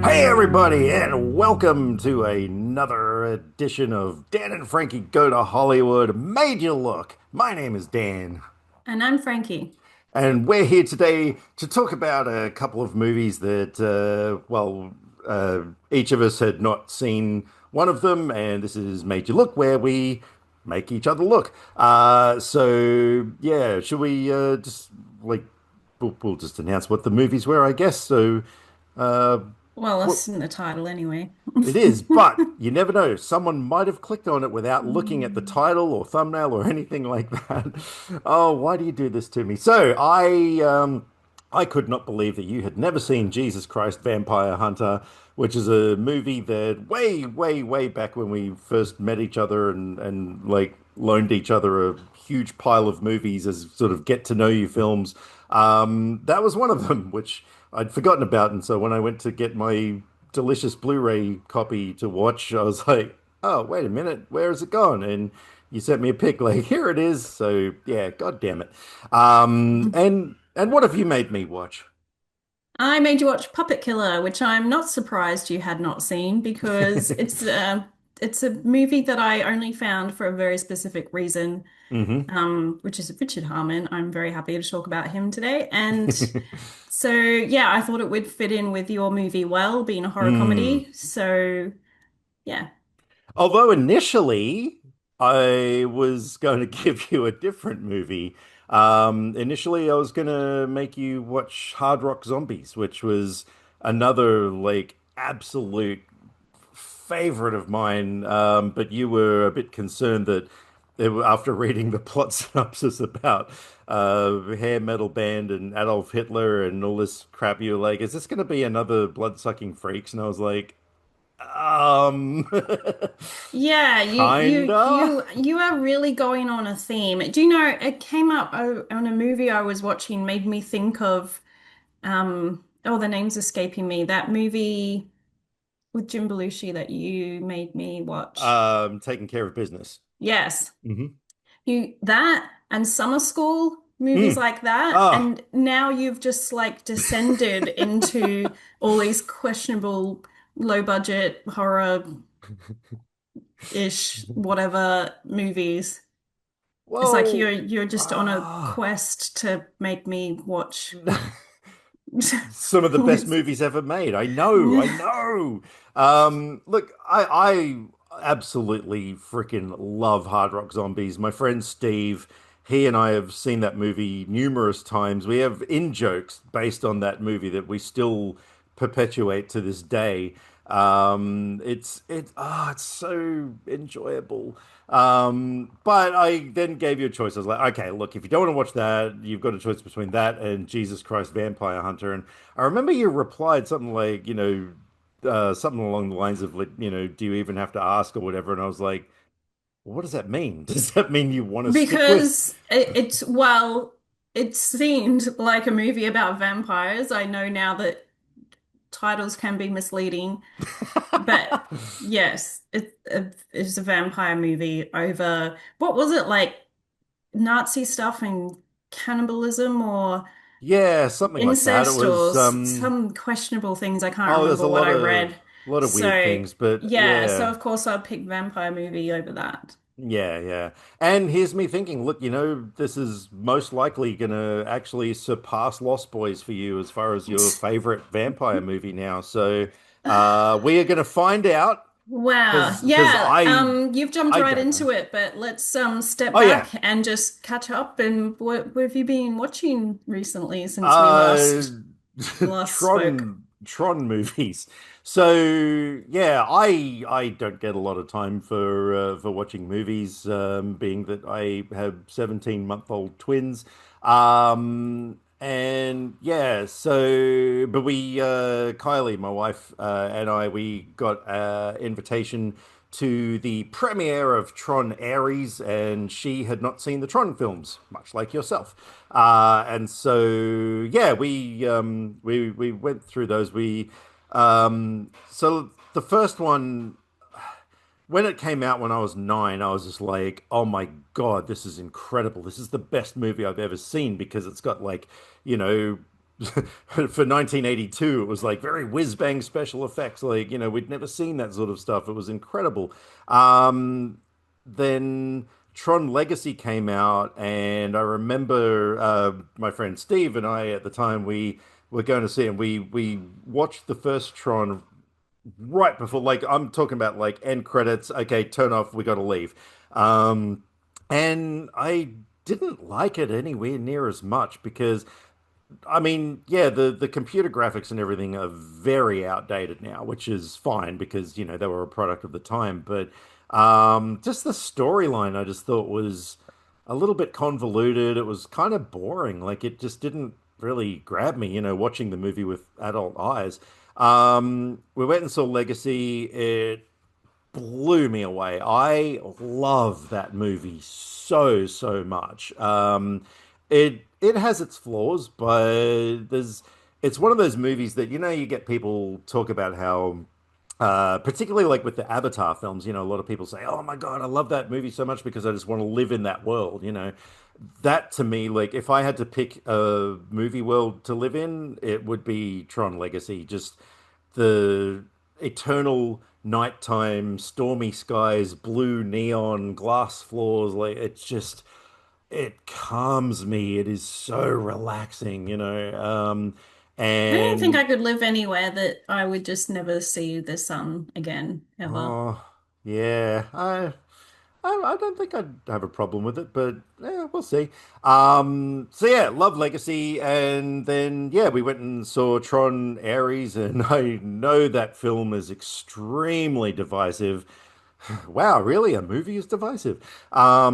Hey everybody, and welcome to another edition of Dan and Frankie Go to Hollywood Made You Look. My name is Dan, And I'm Frankie. and we're here today to talk about a couple of movies that, each of us had not seen one of them, and this is Made You Look, where we make each other look. Yeah, should we just like we'll just announce what the movies were, I guess. Uh, Well, what that's in the title anyway. It is, but you never know. Someone might have clicked on it without looking at the title or thumbnail or anything like that. Oh, why do you do this to me? I could not believe that you had never seen Jesus Christ Vampire Hunter, which is a movie that way back when we first met each other and like loaned each other a huge pile of movies as sort of get to know you films. That was one of them, which I'd forgotten about. And so when I went to get my delicious Blu-ray copy to watch, I was like, oh, wait a minute, where is it gone? And you sent me a pic like, here it is. So yeah, God damn it. And what have you made me watch? I made you watch Puppet Killer, which I'm not surprised you had not seen because it's a movie that I only found for a very specific reason, Hmm. which is Richard Harmon. I'm very happy to talk about him today. And so yeah, I thought it would fit in with your movie well, being a horror Mm. comedy. So yeah. Although initially I was going to give you a different movie. Initially I was going to make you watch Hard Rock Zombies, which was another like absolute favorite of mine, but you were a bit concerned that after reading the plot synopsis about hair metal band and Adolf Hitler and all this crap, you were like, "Is this going to be another blood-sucking freaks?" And I was like, um, Yeah, you you kinda. you you are really going on a theme. Do you know it came up on a movie I was watching, made me think of oh, the name's escaping me. That movie with Jim Belushi that you made me watch. Taking care of business. Yes. Hmm. You that and Summer School, movies Mm. like that, Ah. and now you've just like descended into all these questionable low budget horror-ish whatever movies. It's like you're Whoa. you're just on a Ah. quest to make me watch. Some of the best movies ever made. I know, I know. Look, I absolutely freaking love Hard Rock Zombies. My friend Steve, he and I have seen that movie numerous times. We have in-jokes based on that movie that we still perpetuate to this day. It's so enjoyable. But I then gave you a choice. I was like, okay, look, if you don't want to watch that, you've got a choice between that and Jesus Christ Vampire Hunter. And I remember you replied something like, something along the lines of like, do you even have to ask or whatever? And I was like, well, what does that mean? Does that mean you want to stick with? Because it's well, it seemed like a movie about vampires. I know now that titles can be misleading, but yes, it's a vampire movie over what was it like Nazi stuff and cannibalism or Yeah, something like that. It incest or was some questionable things. I can't oh, there's remember what I read. a lot of weird So things, but yeah, so yeah. of course I'd pick vampire movie over that. Yeah, yeah. And here's me thinking, look, this is most likely gonna actually surpass Lost Boys for you as far as your favorite vampire movie now. So we are gonna find out Wow. because Yeah, you've jumped I right don't know. into it, but let's step Oh yeah. back and just catch up. And what have you been watching recently since we Uh last spoke? Tron movies. So yeah, I don't get a lot of time for watching movies, being that I have 17-month-old twins. And yeah, so but Kylie, my wife, and I, we got invitation to the premiere of Tron Ares, and she had not seen the Tron films, much like yourself. And so yeah, we went through those. So the first one, when it came out when I was 9, I was just like, oh my God, this is incredible. This is the best movie I've ever seen because it's got like, you know, for 1982, it was like very whiz bang special effects. Like, we'd never seen that sort of stuff. It was incredible. Then Tron Legacy came out, and I remember my friend Steve and I at the time we were going to see it. And we watched the first Tron right before, like, I'm talking about like end credits. Okay, turn off. We got to leave. Um, and I didn't like it anywhere near as much because I mean, yeah, the computer graphics and everything are very outdated now, which is fine because, they were a product of the time. But just the storyline I just thought was a little bit convoluted. It was kind of boring. Like it just didn't really grab me, watching the movie with adult eyes. We went and saw Legacy. It blew me away. I love that movie so, so much. It has its flaws, but it's one of those movies that you get people talk about how particularly like with the Avatar films, a lot of people say, "Oh my God, I love that movie so much because I just want to live in that world." That to me, like if I had to pick a movie world to live in, it would be Tron Legacy. Just the eternal nighttime, stormy skies, blue neon, glass floors, like it calms me. It is so relaxing. I don't think And I could live anywhere that I would just never see the sun again, ever. oh yeah, I don't think I'd have a problem with it, but yeah, we'll see. So yeah, love Legacy, and then yeah, we went and saw Tron Ares, and I know that film is extremely divisive. Wow, really? A movie is divisive. A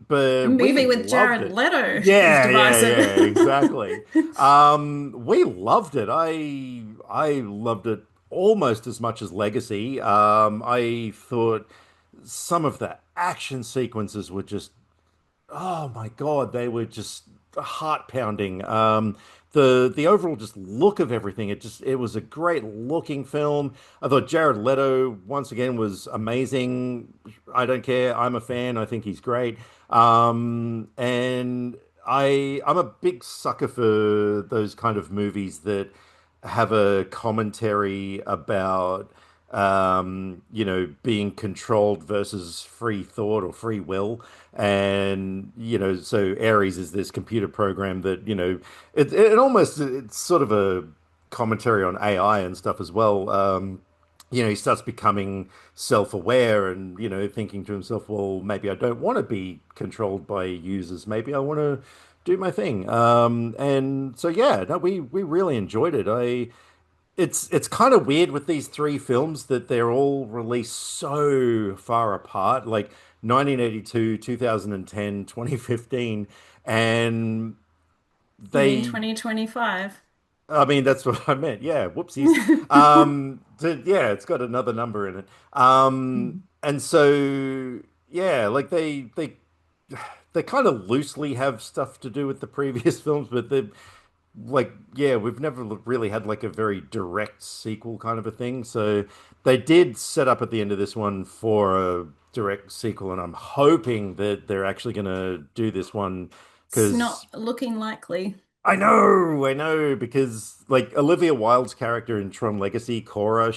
But we movie with loved Jared it. Leto is Yeah, yeah, divisive. yeah, exactly. We loved it. I loved it almost as much as Legacy. I thought some of the action sequences were just, oh my God, they were just heart pounding. The overall just look of everything, it was a great looking film. I thought Jared Leto once again was amazing. I don't care. I'm a fan. I think he's great. And I'm a big sucker for those kind of movies that have a commentary about being controlled versus free thought or free will. And, so Ares is this computer program that, it's sort of a commentary on AI and stuff as well. He starts becoming self-aware and, thinking to himself, well, maybe I don't want to be controlled by users. Maybe I want to do my thing. And so, yeah, no, we really enjoyed it. It's kind of weird with these three films that they're all released so far apart, like 1982, 2010, 2015, and You mean they 2025? I mean that's what I meant. Yeah, whoopsies. Yeah, it's got another number in it. And so yeah, like they kind of loosely have stuff to do with the previous films, but they like yeah, we've never really had like a very direct sequel kind of a thing. So they did set up at the end of this one for a direct sequel, and I'm hoping that they're actually going to do this one It's because not looking likely. I know, because like Olivia Wilde's character in Tron Legacy, Cora,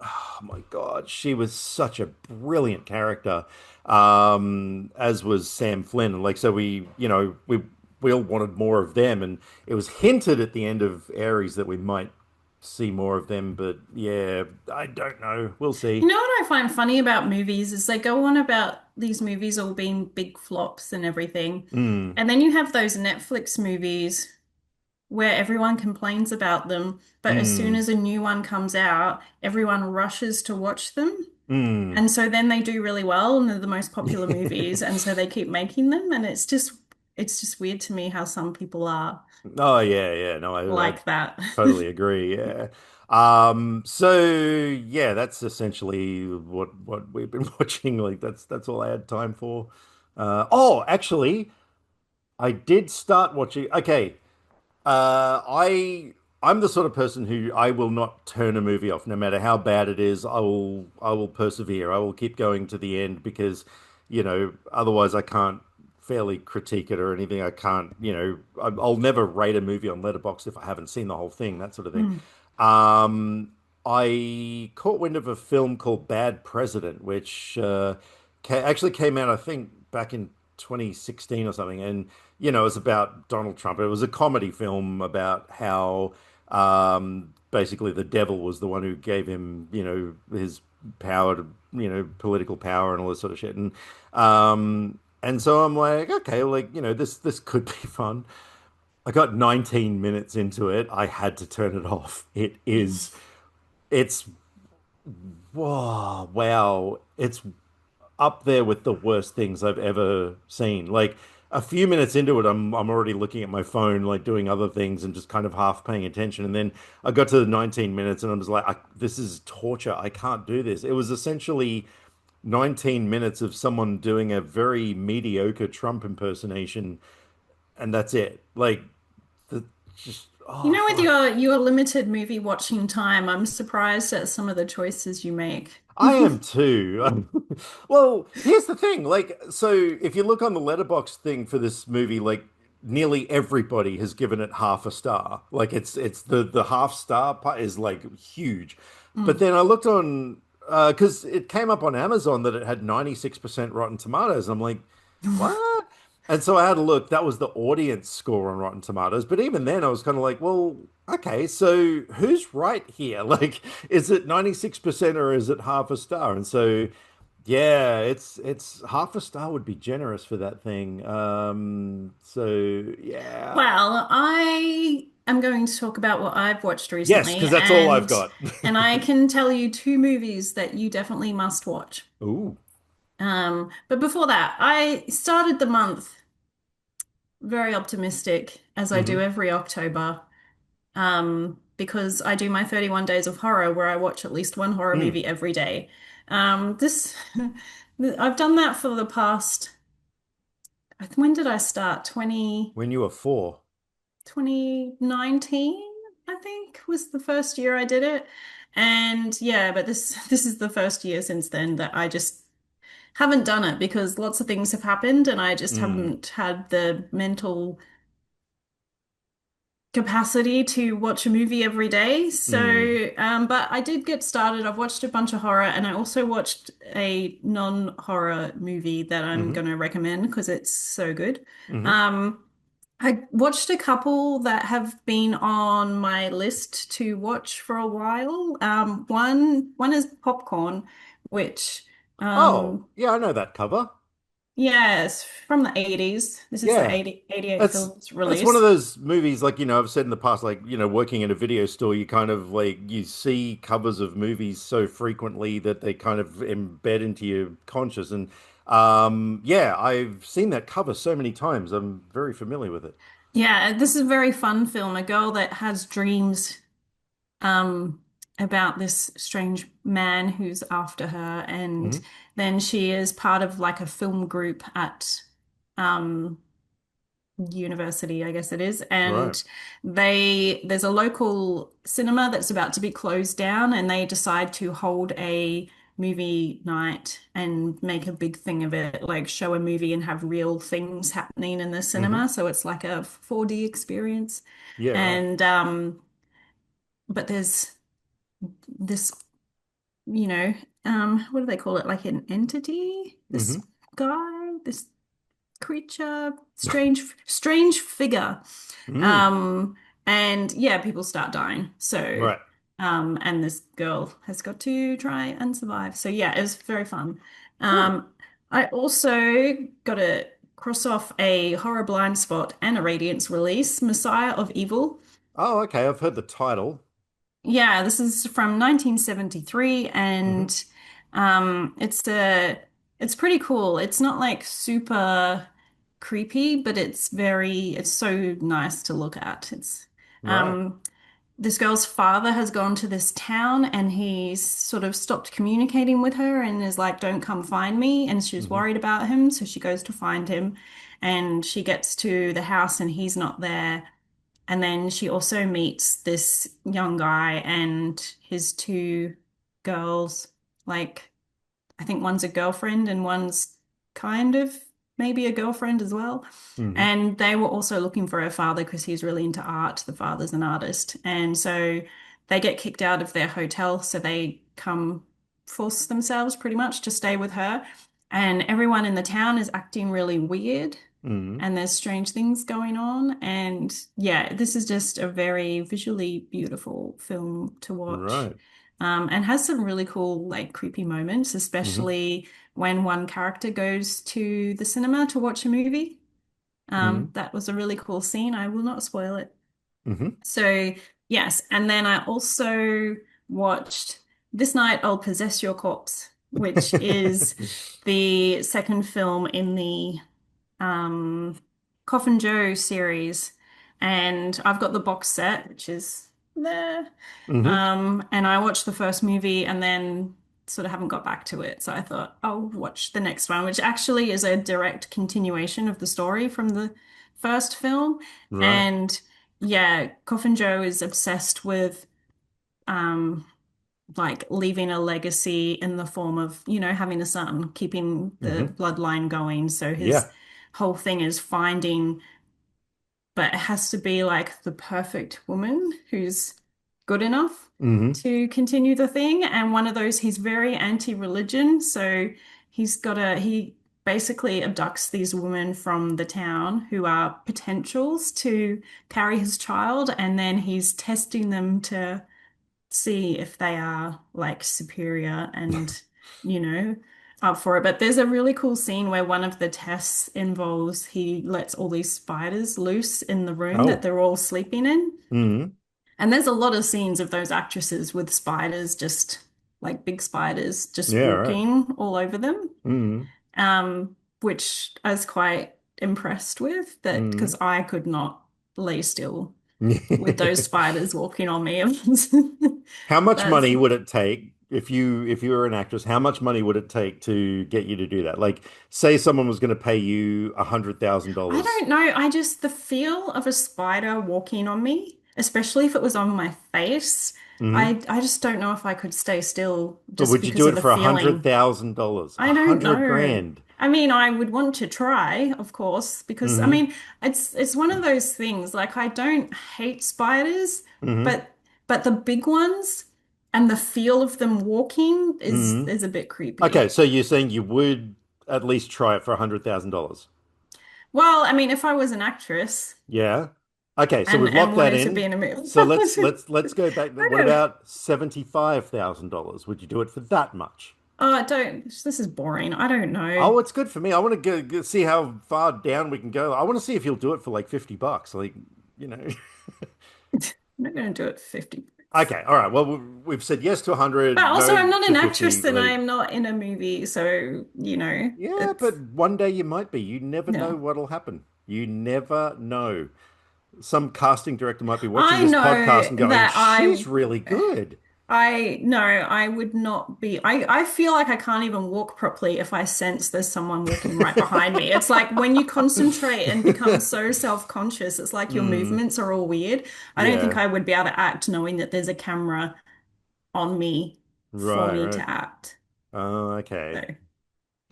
oh my God, she was such a brilliant character, as was Sam Flynn. Like, so we all wanted more of them, and it was hinted at the end of Ares that we might see more of them, but yeah, I don't know. We'll You see. know what I find funny about movies is they go on about these movies all being big flops and everything. Mm, And then you have those Netflix movies where everyone complains about them, but as soon mm, as a new one comes out, everyone rushes to watch them. mm. And so then they do really well and they're the most popular movies, and so they keep making them. And it's just weird to me how some people are Oh yeah, yeah. No, I like that. totally agree. Yeah. So yeah, that's essentially what we've been watching. Like that's all I had time for. Oh, actually, I did start watching. Okay. I'm the sort of person who I will not turn a movie off, no matter how bad it is. I will persevere. I will keep going to the end because, otherwise I can't fairly critique it or anything. I can't, I'll never rate a movie on Letterboxd if I haven't seen the whole thing, that sort of thing. Mm. Um, I caught wind of a film called Bad President, which ca actually came out, I think, back in 2016 or something. And, it was about Donald Trump. It was a comedy film about how basically the devil was the one who gave him, his power to, political power and all this sort of shit. And so I'm like, okay, like, this could be fun. I got 19 minutes into it. I had to turn it off. It's whoa, wow. It's up there with the worst things I've ever seen. Like a few minutes into it, I'm already looking at my phone, like doing other things and just kind of half paying attention. And then I got to the 19 minutes and I'm just like, this is torture. I can't do this. It was essentially 19 minutes of someone doing a very mediocre Trump impersonation, and that's it. Like the just You oh know, with fuck. your limited movie watching time, I'm surprised at some of the choices you make. I am too. Well, here's the thing. Like, so if you look on the letterbox thing for this movie, like nearly everybody has given it half a star. Like it's the half star part is like huge. But Mm. then I looked on because it came up on Amazon that it had 96% Rotten Tomatoes. I'm like, what? And so I had a look. That was the audience score on Rotten Tomatoes. But even then, I was kind of like, well, okay, so who's right here? Like, is it 96% or is it half a star? And so, yeah, it's half a star would be generous for that thing. So yeah. Well, I am going to talk about what I've watched Yes, recently, because that's all I've got. and I can tell you two movies that you definitely must watch. Ooh. But before that, I started the month very optimistic, as I do Hmm. every October, because I do my 31 days of horror where I watch at least one horror Mm. movie every day. This I've done that for the past, when did I start? When you were 4. 2019, I think, was the first year I did it. And yeah, but this is the first year since then that I just haven't done it because lots of things have happened and I just Mm. haven't had the mental capacity to watch a movie every day. Mm. So, but I did get started. I've watched a bunch of horror and I also watched a non-horror movie that I'm Hmm. going to recommend because it's so good. Hmm. Um, I watched a couple that have been on my list to watch for a while. One is Popcorn, which Oh, um yeah, I know that cover. yeah, it's from the 80s. This is the Yeah. 88 That's films that's one of release. those movies like, I've said in the past, like, working in a video store, you kind of like you see covers of movies so frequently that they kind of embed into your conscious. And yeah, I've seen that cover so many times. I'm very familiar with it. Yeah, this is a very fun film. A girl that has dreams um about this strange man who's after her, and Hmm. then she is part of like a film group at um university, I guess it is. Right. And there's a local cinema that's about to be closed down, and they decide to hold a movie night and make a big thing of it, like show a movie and have real things happening in the Hmm. cinema. So it's like a 4D experience. Yeah, right. And but there's this, you know, what do they call it? Like an entity? This Hmm. guy, this creature, strange figure. Mm. Um, and yeah, people start dying. So, Right. and this girl has got to try and survive. So yeah, it was very fun. Cool. Um, I also got to cross off a horror blind spot and a Radiance release, Messiah of Evil. Oh, okay. I've heard the title. Yeah, this is from 1973 Hmm. and it's pretty cool. It's not like super creepy, but it's so nice to look at. It's Right. um this girl's father has gone to this town and he's sort of stopped communicating with her and is like, "Don't come find me." And she's Hmm. worried about him, so she goes to find him and she gets to the house and he's not there. And then she also meets this young guy and his two girls. Like, I think one's a girlfriend and one's kind of. maybe a girlfriend as well. Hmm. And they were also looking for her father because he's really into art. The father's an artist. And so they get kicked out of their hotel. So they come force themselves pretty much to stay with her. And everyone in the town is acting really weird. Hmm. And there's strange things going on. And yeah, this is just a very visually beautiful film to watch. Right. And has some really cool, like, creepy moments, Hmm. especially when one character goes to the cinema to watch a movie. Hmm. That was a really cool scene. I will not spoil it. Hmm. So, yes. And then I also watched This Night I'll Possess Your Corpse, which is the second film in the um, Coffin Joe series, and I've got the box set, which is there. Hmm. And I watched the first movie and then sort of haven't got back to it. So I thought I'll watch the next one, which actually is a direct continuation of the story from the first film. Right. And yeah, Coffin Joe is obsessed with um like leaving a legacy in the form of, having a son, keeping the Hmm. bloodline going. So his Yeah. whole thing is finding, but it has to be like the perfect woman who's good enough Hmm. to continue the thing. And one of those, he's very anti-religion. So he basically abducts these women from the town who are potentials to carry his child. And then he's testing them to see if they are like superior and, you know, up for it. But there's a really cool scene where one of the tests involves he lets all these spiders loose in the room that Oh. they're all sleeping in. Hmm. And there's a lot of scenes of those actresses with spiders, just like big spiders, just Yeah. Right. walking all over them. Hmm. Which I was quite impressed with that Hmm. because I could not lay still with those spiders walking on me. How much That's money would it take if you were an actress? How much money would it take to get you to do that? Like, say someone was going to pay you I $100,000. don't know. I just, the feel of a spider walking on me, especially if it was on my face, Hmm. I just don't know if I could stay still But just would you because do of it the for a hundred feeling. thousand dollars? A I don't hundred know. grand. I mean, I would want to try, of course, because I Hmm. mean, it's one of those things. Like I don't hate spiders, Hmm. but the big ones and the feel of them walking is Hmm. is a bit creepy. Okay, so you're saying you would at least try it for $100,000? Well, I mean, if I was an actress Yeah. Okay, so and we've locked that wanted to be in. in a movie. So let's go back. I What don't. about $75,000? Would you do it for that much? Oh, don't. This is boring. I don't know. Oh, it's good for me. I want to go see how far down we can go. I want to see if you'll do it for like $50. Like, you know. I'm not going to do it for 50 bucks. Okay, all right. Well, we've said yes to But 100, also, no I'm not to an 50. actress and I Like, am not in a movie. So, yeah, it's, but one day you might be. You never know yeah. what'll happen. You never know. Some casting director might be watching I this podcast know and going, that "She's really good." I no, I would not be. I feel like I can't even walk properly if I sense there's someone walking right behind me. It's like when you concentrate and become so self-conscious, it's like your Mm, movements are all weird. I don't think yeah. I would be able to act knowing that there's a camera on me for Right, me right. to act. Oh, So, okay.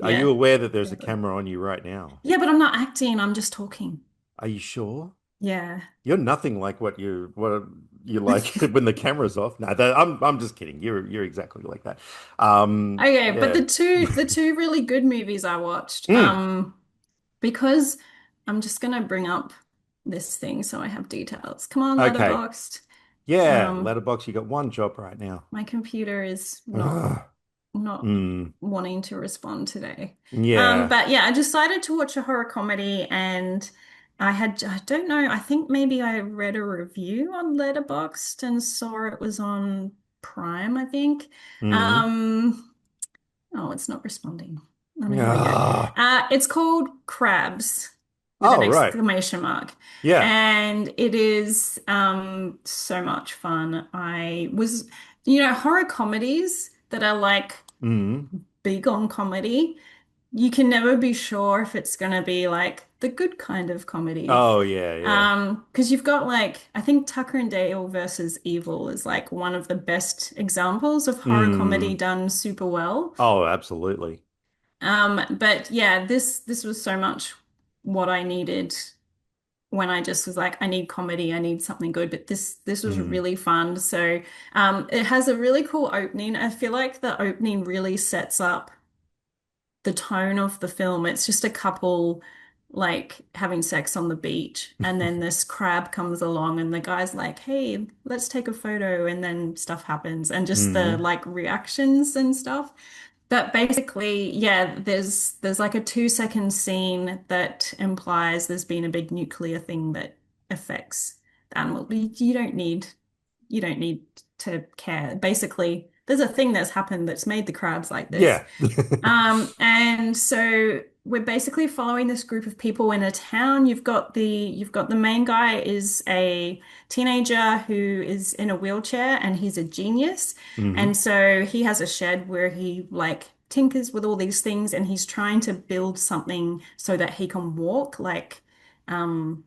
Are you yeah. aware that there's a Definitely. camera on you right now? Yeah, but I'm not acting, I'm just talking. Are you sure? Yeah. You're nothing like what you like when the camera's off. No, I'm just kidding. You're exactly like that. Okay, but Yeah. the two really good movies I watched, Mm, because I'm just gonna bring up this thing so I have details. Come on, okay. Letterboxd. Yeah, Um, Letterbox, you got one job right now. my computer is not Ugh. not Mm, wanting to respond today. yeah. But yeah, I decided to watch a horror comedy and I don't know, I think maybe I read a review on Letterboxd and saw it was on Prime, I think. Mm. Um, oh, it's not responding. Oh, here we go. Ah. It's called Crabs with an Oh, right. exclamation mark. Yeah. And it is so much fun. Horror comedies that are like Mm. big on comedy, you can never be sure if it's going to be like the good kind of comedy. Oh, yeah, yeah. Because you've got like, I think Tucker and Dale versus Evil is like one of the best examples of horror comedy Mm. done super well. Oh, absolutely. But yeah, this was so much what I needed when I just was like, I need comedy, I need something good. But this was Mm. really fun. So it has a really cool opening. I feel like the opening really sets up the tone of the film. It's just a couple like having sex on the beach, and then this crab comes along, and the guy's like, "Hey, let's take a photo," and then stuff happens, and just the Mm. like reactions and stuff. But basically, yeah, there's like a 2 second scene that implies there's been a big nuclear thing that affects the animal. But you don't need to care. Basically, there's a thing that's happened that's made the crabs like this. Yeah. And so we're basically following this group of people in a town. You've got the main guy is a teenager who is in a wheelchair and he's a genius. Hmm. And so he has a shed where he like tinkers with all these things and he's trying to build something so that he can walk um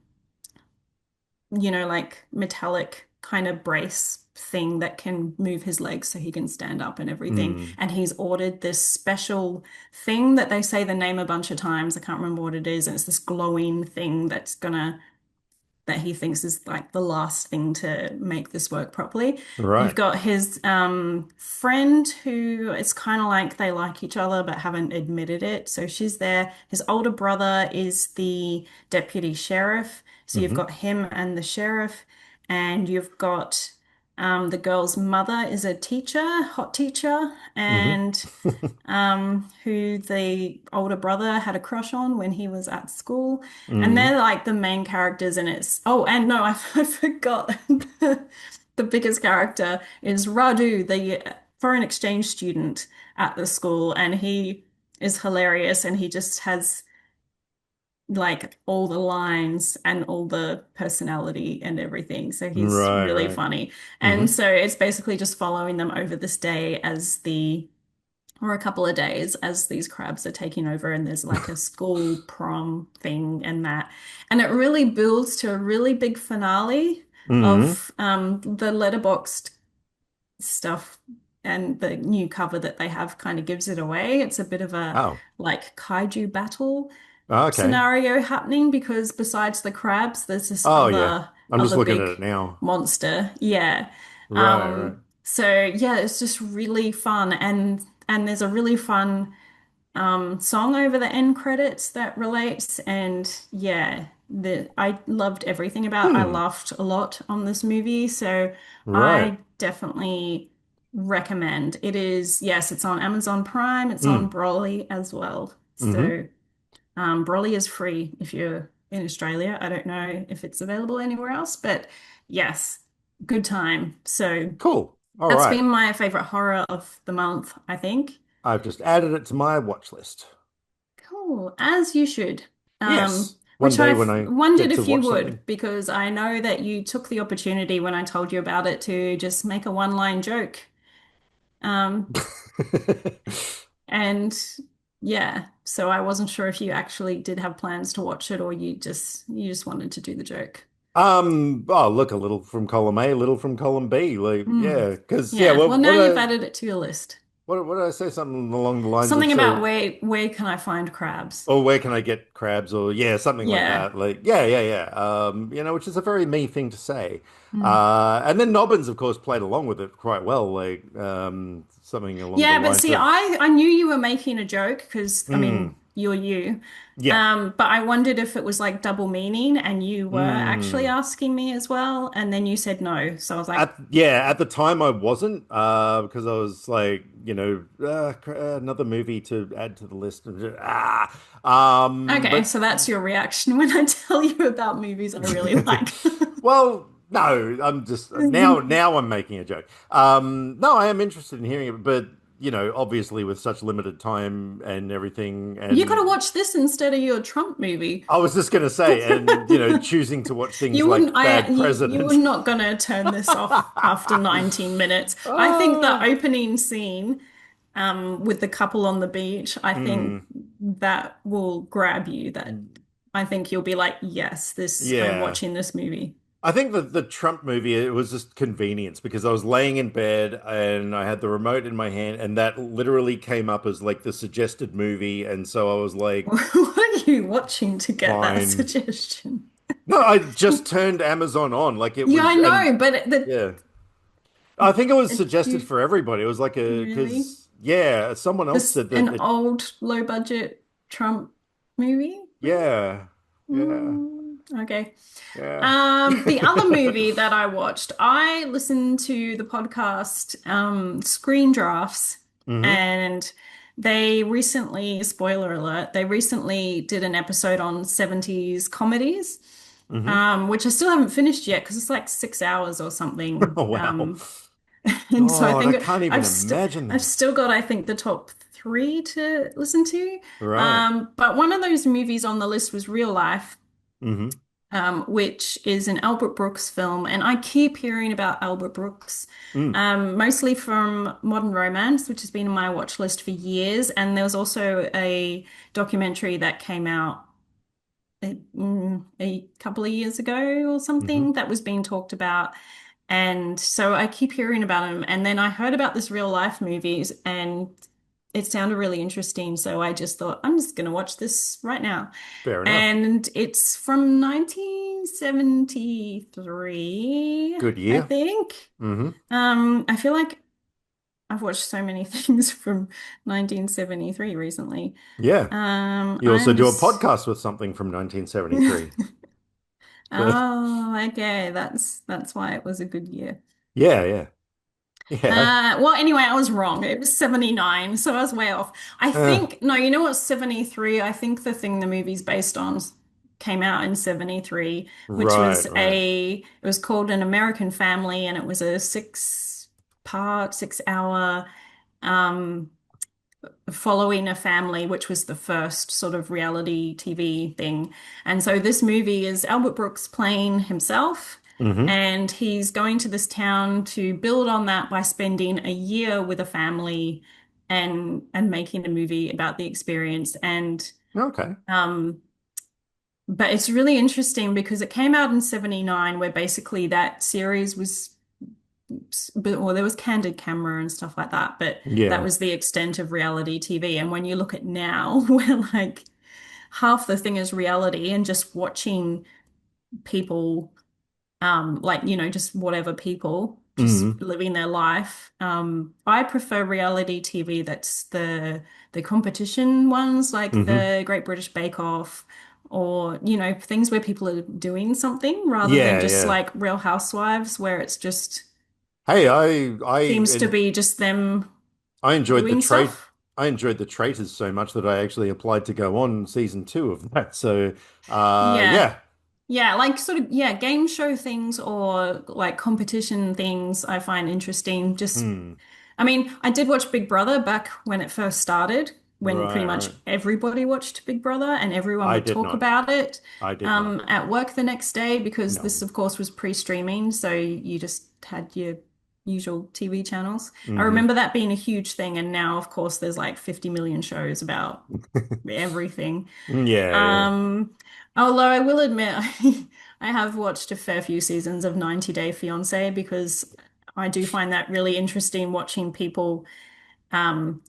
like metallic kind of brace thing that can move his legs so he can stand up and everything. Mm. And he's ordered this special thing that they say the name a bunch of times. I can't remember what it is. And it's this glowing thing that he thinks is like the last thing to make this work properly. You've Right. got his friend who it's kind of like they like each other but haven't admitted it. So she's there. His older brother is the deputy sheriff. So you've Hmm. got him and the sheriff, and you've got the girl's mother is a teacher, hot teacher, Hmm. and who the older brother had a crush on when he was at school. And Hmm. they're like the main characters, and oh, and no, I forgot the biggest character is Radu, the foreign exchange student at the school, and he is hilarious, and he just has like all the lines and all the personality and everything. So he's Right, really right. funny. Hmm. And so it's basically just following them over this day or a couple of days as these crabs are taking over and there's like a school prom thing and that. And it really builds to a really big finale Hmm. of the letterboxed stuff and the new cover that they have kind of gives it away. It's a bit of a Oh, like kaiju battle okay. scenario happening because besides the crabs, there's this Oh, yeah. I'm just other looking at big it now. monster. Yeah. Right, right. So yeah, it's just really fun and there's a really fun song over the end credits that relates and yeah, I loved everything about I Hmm. laughed a lot on this movie, so Right. I definitely recommend. It is, yes, it's on Amazon Prime, it's on Mm. Broly as well. Hmm. So Broly is free if you're in Australia. I don't know if it's available anywhere else, but yes, good time. So Cool. All that's right. been my favorite horror of the month, I think. I've just added it to my watch list. Cool, as you should. Yes. One Which day I when I wondered get to if you watch something. would, because I know that you took the opportunity when I told you about it to just make a one-line joke. Um, and yeah, so I wasn't sure if you actually did have plans to watch it or you just wanted to do the joke. Oh, look, a little from column A, a little from column B. Like, Hmm. yeah, because yeah, Yeah. Well, now you've added it to your list. what did I say? Something along the lines of Something about so, where can I find crabs? or where can I get crabs? Or yeah, something like Yeah. that. Like, yeah, yeah, yeah. Which is a very me thing to say. Hmm. And then Nobbins, of course, played along with it quite well. Like, something along the Yeah, but lines see, of, I knew you were making a joke because I hmm, mean, you're you. yeah, But I wondered if it was like double meaning and you were actually hmm. asking me as well, and then you said no. So I was like, At the time I wasn't because I was like another movie to add to the list. okay, But so that's your reaction when I tell you about movies I really like. well, no, I'm just now I'm making a joke. No, I am interested in hearing it, but obviously with such limited time and everything, You could have and watched this instead of your Trump movie. I was just gonna say, and choosing to watch things like Bad You were President. not gonna turn this off after 19 minutes. I think the Ah, opening scene with the couple on the beach, I think mm, that will grab you. That I think you'll be like, yes, I'm yeah. watching this movie. I think that the Trump movie, it was just convenience because I was laying in bed and I had the remote in my hand and that literally came up as like the suggested movie. And so I was like, What are you watching to get that fine. suggestion? No, I just turned Amazon on. Like it Yeah, I was, and know, but yeah, I think it was suggested you for everybody. It was like really because, yeah, someone else this said that an old low budget Trump movie, really? yeah, yeah, Okay. yeah. The other movie that I watched, I listened to the podcast Screen Drafts, hmm and they recently, spoiler alert, they recently did an episode on 70s comedies, hmm which I still haven't finished yet because it's like 6 hours or something. Oh, wow. And so I God, I think can't even imagine I've that. still got, I think, the top three to listen to. Right. But one of those movies on the list was Real Life, hmm which is an Albert Brooks film. And I keep hearing about Albert Brooks, Mm. mostly from Modern Romance, which has been on my watch list for years. And there was also a documentary that came out a couple of years ago or hmm something that was being talked about. And so I keep hearing about him. And then I heard about this real life movies and it sounded really interesting. So I just thought, I'm just going to watch this right now. Fair enough. And it's from 1973, Good I year. think. hmm I feel like I've watched so many things from 1973 recently. Yeah. You also I'm do a just podcast with something from 1973. But Oh, okay. That's why it was a good year. yeah, yeah. Yeah. Well, anyway, I was wrong. It was 79, so I was way off. I Uh, think, no, you know what, 73, I think the thing the movie's based on came out in 73, which right, was right. it was called An American Family, and it was a 6-part, 6 hour um following a family, which was the first sort of reality TV thing. And so this movie is Albert Brooks playing himself, hmm and he's going to this town to build on that by spending a year with a family and making a movie about the experience. And Okay. um but it's really interesting because it came out in 79 where basically that series was but well, there was candid camera and stuff like that, but that Yeah. was the extent of reality TV. And when you look at now, where like half the thing is reality and just watching people, like, just whatever people just hmm living their life. I prefer reality TV that's the competition ones, like hmm the Great British Bake Off, or, things where people are doing something rather than Yeah, just yeah. like Real Housewives, where it's just Hey, seems to be just them I enjoyed the doing trait. stuff. I enjoyed the traitors so much that I actually applied to go on season two of that. So, Yeah. yeah. Yeah, like sort of, yeah, game show things or like competition things I find interesting. Just, Hmm. I mean, I did watch Big Brother back when it first started, when pretty Right, much right. everybody watched Big Brother and everyone I would did talk not. about it I did not. at work the next day because this, No. of course, was pre-streaming. So you just had your usual TV channels. I hmm remember that being a huge thing. And now, of course, there's like 50 million shows about everything. Yeah, yeah. Um, Although I will admit, I have watched a fair few seasons of 90 Day Fiancé because I do find that really interesting watching people um,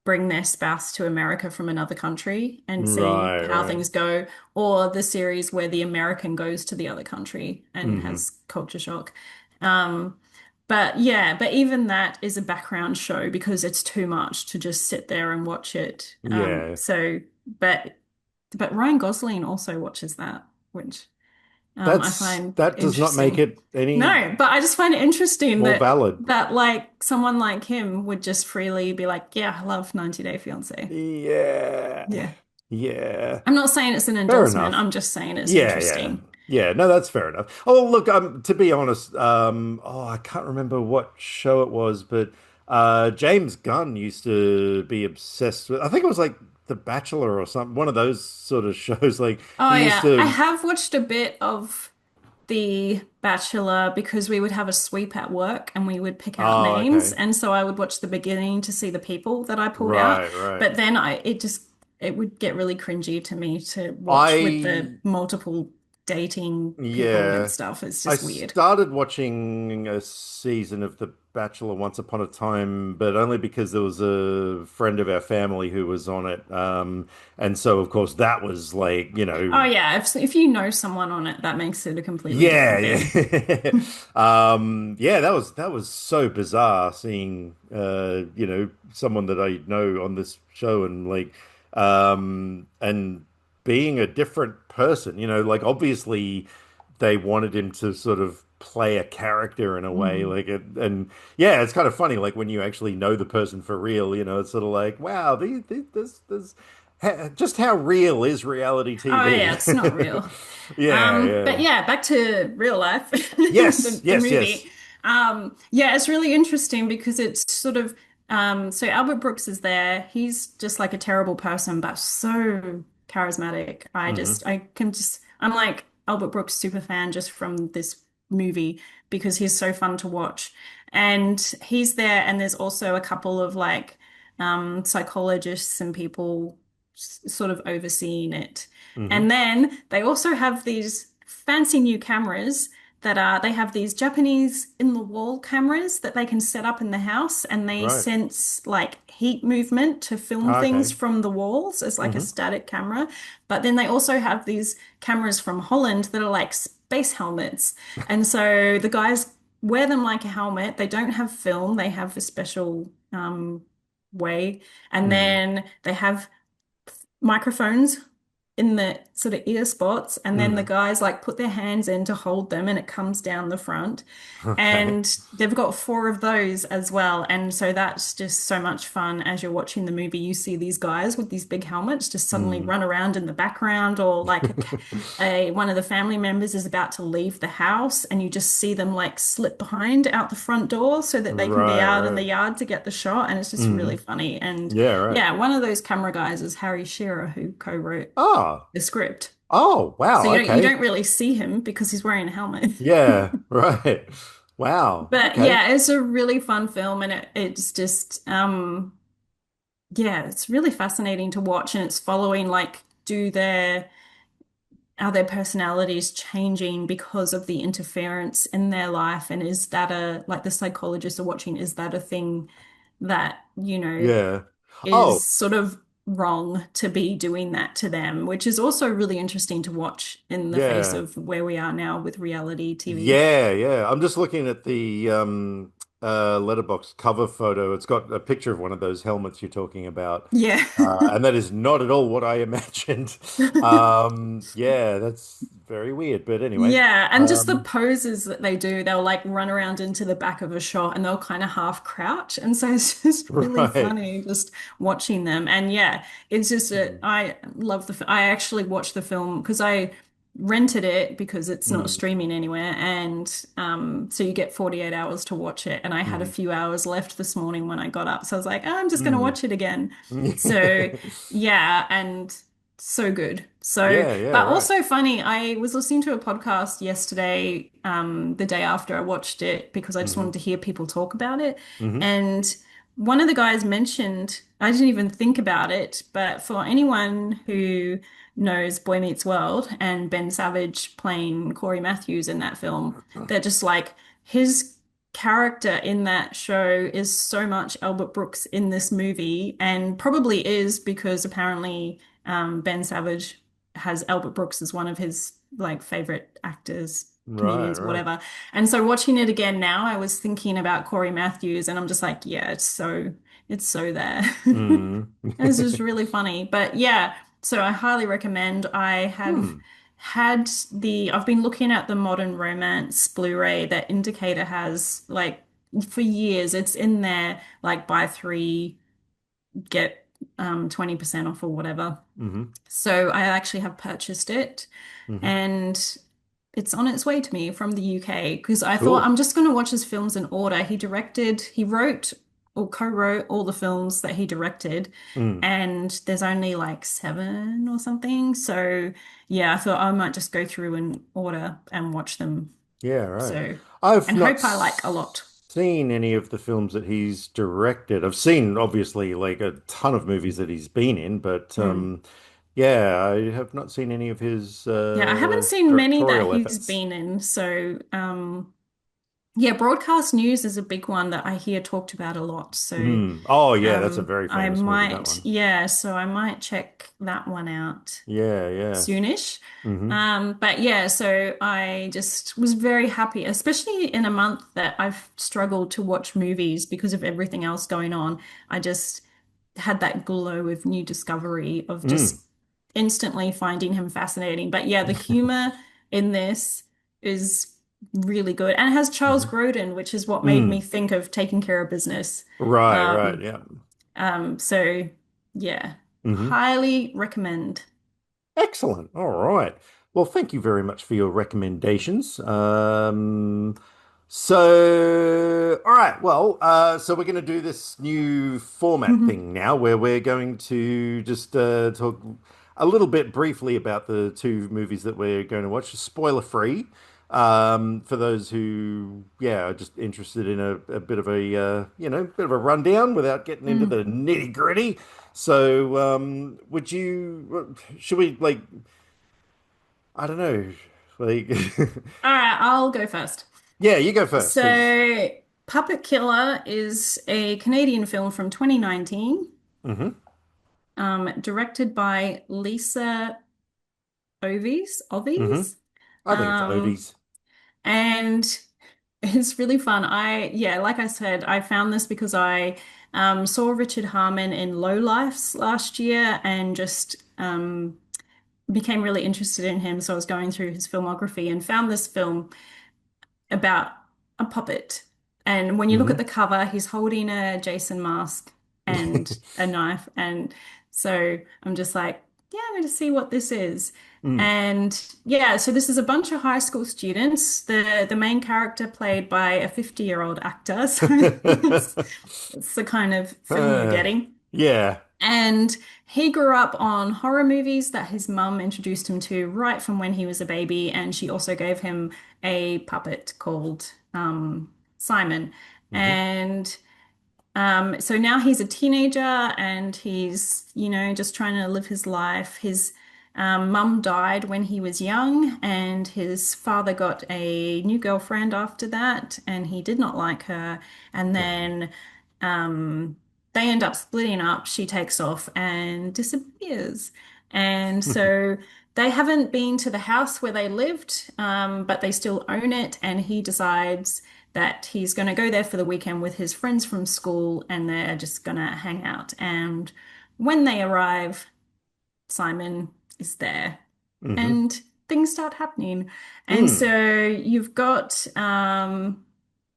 bring their spouse to America from another country and see Right, how right. things go, or the series where the American goes to the other country and hmm has culture shock. Um, but yeah, but even that is a background show because it's too much to just sit there and watch it. Yeah. But Ryan Gosling also watches that, which I find That does not make interesting. it any No, but I just find it interesting more valid. that like someone like him would just freely be like, "Yeah, I love 90 Day Fiancé." Yeah. Yeah. Yeah. I'm not saying it's an Fair endorsement. enough. I'm just saying it's Yeah, yeah. interesting. Yeah, no, that's fair enough. Oh, look, to be honest, I can't remember what show it was, but James Gunn used to be obsessed with, I think it was like The Bachelor or something, one of those sort of shows. Like Oh he used yeah, I to, have watched a bit of The Bachelor because we would have a sweep at work and we would pick out oh, names. okay. And so I would watch the beginning to see the people that I pulled out. Right, right. But then it would get really cringy to me to watch with the I multiple. dating people and Yeah. stuff. It's I just weird. started watching a season of The Bachelor once upon a time, but only because there was a friend of our family who was on it. And so of course that was like, Oh yeah, if you know someone on it, that makes it a completely yeah, different thing. yeah. Yeah, that was so bizarre seeing someone that I know on this show and and being a different person, like obviously they wanted him to sort of play a character in a way, Mm. and yeah, it's kind of funny like when you actually know the person for real, it's sort of like, wow, just how real is reality Oh yeah, TV? it's not real. Yeah, But yeah. yeah, back to real life, Yes, the yes, yes. movie. Yeah, it's really interesting because it's sort of so Albert Brooks is there. He's just like a terrible person, but so charismatic. Hmm. I'm like Albert Brooks super fan just from this movie because he's so fun to watch. And he's there, and there's also a couple of like psychologists and people sort of overseeing it. Hmm. And then they also have these fancy new cameras that are, they have these Japanese in the wall cameras that they can set up in the house and they Right. sense like heat movement to film things Okay. from the walls as like a Hmm. static camera. But then they also have these cameras from Holland that are like space helmets. And so the guys wear them like a helmet. They don't have film, they have a special way. And Mm. then they have microphones in the sort of ear spots, and then the Mm. guys like put their hands in to hold them, and it comes down the front. Okay. And they've got four of those as well. And so that's just so much fun as you're watching the movie. You see these guys with these big helmets just suddenly Mm. run around in the background, or like one of the family members is about to leave the house, and you just see them like slip behind out the front door so that they can be Right, out in the right. yard to get the shot. And it's just really Mm. funny. And Yeah, right. yeah, one of those camera guys is Harry Shearer, who co-wrote Ah. the script. Oh, So wow. you Okay. don't really see him because he's wearing a helmet. Yeah, right. Wow. But Okay. yeah, it's a really fun film, and it's just yeah, it's really fascinating to watch, and it's following like do their are their personalities changing because of the interference in their life, and is that a like the psychologists are watching, is that a thing that, Yeah. is Oh, sort of wrong to be doing that to them, which is also really interesting to watch in the face yeah. of where we are now with reality TV. Yeah, yeah. I'm just looking at the letterbox cover photo. It's got a picture of one of those helmets you're talking about. Yeah. And that is not at all what I imagined. Yeah, that's very weird. But anyway, Yeah, and just the um, poses that they do, they'll like run around into the back of a shot and they'll kind of half crouch. And so it's just really right. funny just watching them. And yeah, it's just Mm, I love I actually watched the film because I rented it because it's not mm, streaming anywhere. And so you get 48 hours to watch it. And I had a mm, few hours left this morning when I got up. So I was like, oh, I'm just going to mm. watch it again. So yeah, and so good. So, Yeah, yeah, but right. also funny, I was listening to a podcast yesterday, the day after I watched it, because I just Hmm. wanted to hear people talk about it. Hmm. And one of the guys mentioned, I didn't even think about it, but for anyone who knows Boy Meets World and Ben Savage playing Corey Matthews in that film, they're just like his character in that show is so much Albert Brooks in this movie, and probably is because apparently Ben Savage has Albert Brooks as one of his like favorite actors, Right, comedians, right. whatever. And so watching it again now, I was thinking about Corey Matthews, and I'm just like, yeah, it's so there. Mm. It's just really funny. But yeah, so I highly recommend. I have Hmm. I've been looking at the Modern Romance Blu-ray that Indicator has like for years. It's in there like buy three, get 20% off or whatever. Hmm. So I actually have purchased it, Hmm. and it's on its way to me from the UK because I thought Cool. I'm just going to watch his films in order. He wrote or co-wrote all the films that he directed, Mm. and there's only like seven or something. So yeah, I thought I might just go through in order and watch them. Yeah, right. So, I've and not hope I like a lot. seen any of the films that he's directed. I've seen obviously like a ton of movies that he's been in, but Hmm. Yeah, I have not seen any of his Yeah, I haven't seen many that directorial he's efforts. been in. So, yeah, broadcast news is a big one that I hear talked about a lot. So, Hmm. Oh, yeah, that's a very I famous movie, that might, one. yeah, so I might check that one out Yeah, yeah. soonish. Hmm. But yeah, so I just was very happy, especially in a month that I've struggled to watch movies because of everything else going on. I just had that glow of new discovery of Mm. just instantly finding him fascinating. But yeah, the humor in this is really good and it has Charles Hmm. Grodin, which is what made me Mm. think of Taking Care of Business. Right, right, Um, yeah. so yeah, Hmm. highly recommend. Excellent. All right. Well, thank you very much for your recommendations. All right. Well, so we're going to do this new format thing now where we're going to just talk a little bit briefly about the two movies that we're going to watch, spoiler free. For those who, yeah, are just interested in a bit of a, bit of a rundown without getting into Mm. the nitty gritty. So, should we like, I don't know, like, All right, I'll go first. yeah, you go first, because, So, Puppet Killer is a Canadian film from 2019, hmm directed by Lisa Ovies. hmm Ovies? I think it's Um, Ovies. and it's really fun. Yeah, like I said, I found this because I saw Richard Harmon in Low Lifes last year and just became really interested in him. So I was going through his filmography and found this film about a puppet. And when you look at Hmm. the cover, he's holding a Jason mask and a knife. And so I'm just like, yeah, I'm going to see what this is. Mm. And yeah, so this is a bunch of high school students. The main character played by a 50-year-old actor. So it's the kind of film you're Uh, getting. yeah. And he grew up on horror movies that his mum introduced him to right from when he was a baby. And she also gave him a puppet called Simon. Hmm. And so now he's a teenager and he's, just trying to live his life. His mum died when he was young, and his father got a new girlfriend after that, and he did not like her. And Oh. then um, they end up splitting up. She takes off and disappears. And so they haven't been to the house where they lived, but they still own it. And he decides that he's going to go there for the weekend with his friends from school and they're just going to hang out. And when they arrive, Simon is there Hmm. and things start happening. And Mm. so you've got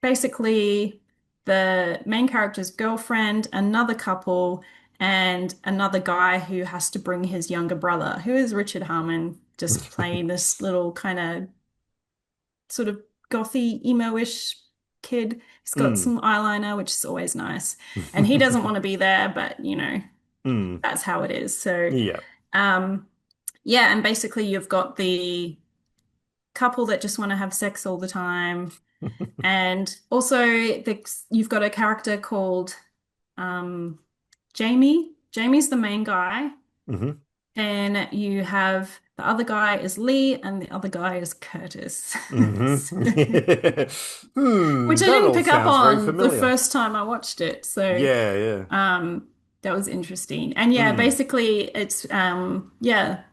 basically the main character's girlfriend, another couple, and another guy who has to bring his younger brother, who is Richard Harmon, just playing this little kind of sort of gothy, emo-ish kid. He's got Mm. some eyeliner, which is always nice. And he doesn't want to be there, but Mm. that's how it is. So, Yeah. um, yeah, and basically you've got the couple that just want to have sex all the time. And also you've got a character called um, Jamie. Jamie's the main guy. Hmm. Then you have the other guy is Lee and the other guy is Curtis. Hmm. So- which I That didn't all pick up sounds very on the familiar. first time I watched it. So Yeah, yeah. um, that was interesting. And yeah, Mm. basically it's a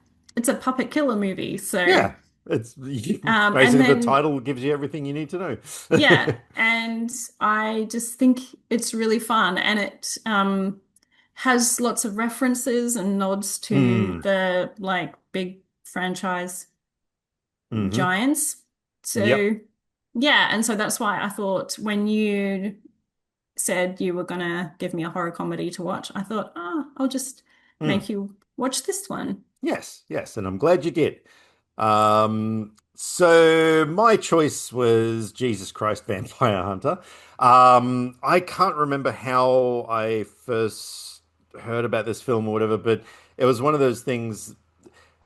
puppet killer movie. So Yeah. It's and basically the then title gives you everything you need to know. yeah, and I just think it's really fun and it has lots of references and nods to Mm. the like big franchise Hmm. giants. Yep. So yeah, and so that's why I thought when you said you were gonna give me a horror comedy to watch, I thought, oh, I'll just Mm. make you watch this one. Yes, yes, and I'm glad you did. So my choice was Jesus Christ Vampire Hunter. I can't remember how I first heard about this film or whatever, but it was one of those things.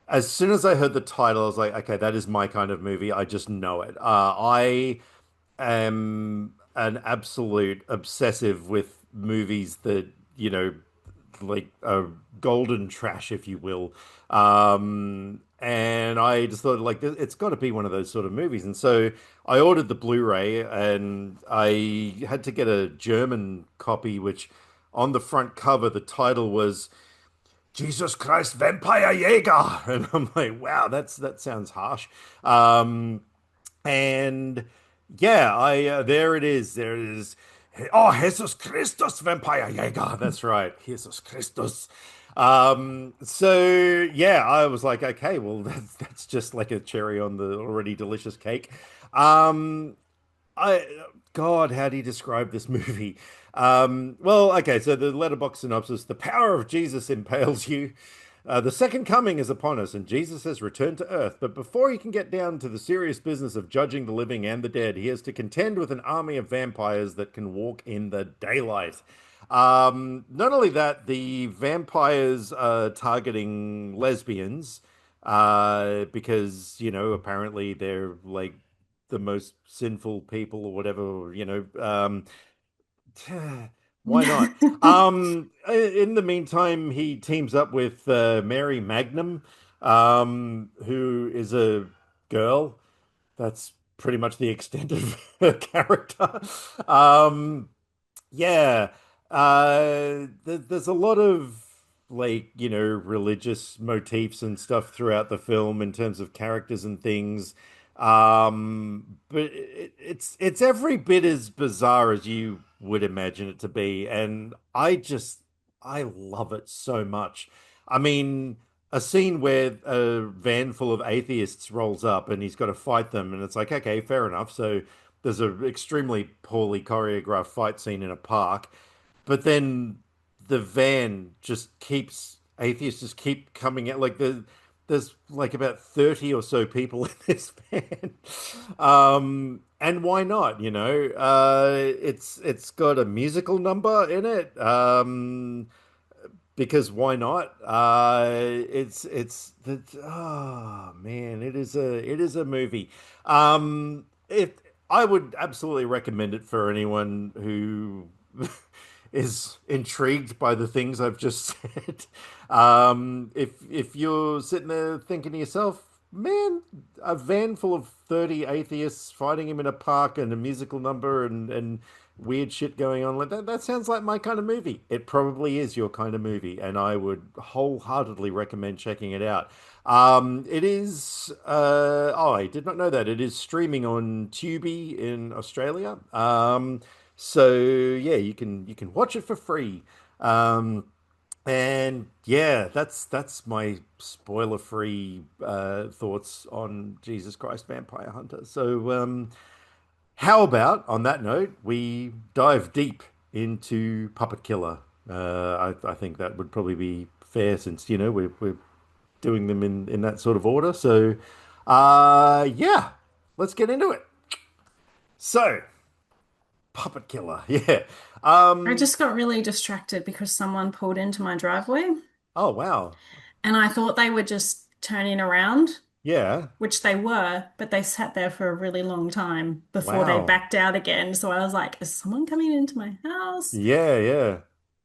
As soon as I heard the title, I was like, okay, that is my kind of movie. I just know it. I am an absolute obsessive with movies that, you know, like a golden trash, if you will. And I just thought like it's got to be one of those sort of movies. And so I ordered the Blu-ray and I had to get a German copy, which on the front cover, the title was Jesus Christ Vampire Jäger. And I'm like, wow, that sounds harsh. Um, and yeah, I there it is. There it is. Oh, Jesus Christus Vampire Jäger. That's right. Jesus Christus. So yeah, I was like, okay, well, that's just like a cherry on the already delicious cake. Um, I God, how do you describe this movie? Well, okay, so the letterbox synopsis: the power of Jesus impales you. The second coming is upon us, and Jesus has returned to earth. But before he can get down to the serious business of judging the living and the dead, he has to contend with an army of vampires that can walk in the daylight. Not only that, the vampires are targeting lesbians because, apparently they're like the most sinful people or whatever. Why not? In the meantime, he teams up with Mary Magnum, who is a girl. That's pretty much the extent of her character. Um, yeah, there's a lot of like, religious motifs and stuff throughout the film in terms of characters and things. But it's every bit as bizarre as you would imagine it to be, and I love it so much. I mean, a scene where a van full of atheists rolls up and he's got to fight them, and it's like, okay, fair enough. So there's an extremely poorly choreographed fight scene in a park, but then the van just keeps atheists just keep coming out like there's like about 30 or so people in this van. And why not, it's got a musical number in it. Because why not? It's the oh man, it is a movie. It I would absolutely recommend it for anyone who is intrigued by the things I've just said. If you're sitting there thinking to yourself, man, a van full of 30 atheists fighting him in a park and a musical number and weird shit going on like that sounds like my kind of movie. It probably is your kind of movie, and I would wholeheartedly recommend checking it out. It is oh, I did not know that. It is streaming on Tubi in Australia. So yeah, you can watch it for free. Um, and yeah, that's my spoiler-free thoughts on Jesus Christ Vampire Hunter. So how about, on that note, we dive deep into Puppet Killer? I think that would probably be fair since, we're doing them in that sort of order. So, yeah, let's get into it. So, Puppet Killer, yeah. I Um, just got really distracted because someone pulled into my driveway oh, wow. and I thought they were just turning around, Yeah, which they were, but they sat there for a really long time before they wow. backed out again. So I was like, is someone coming into my house? Yeah, yeah. Am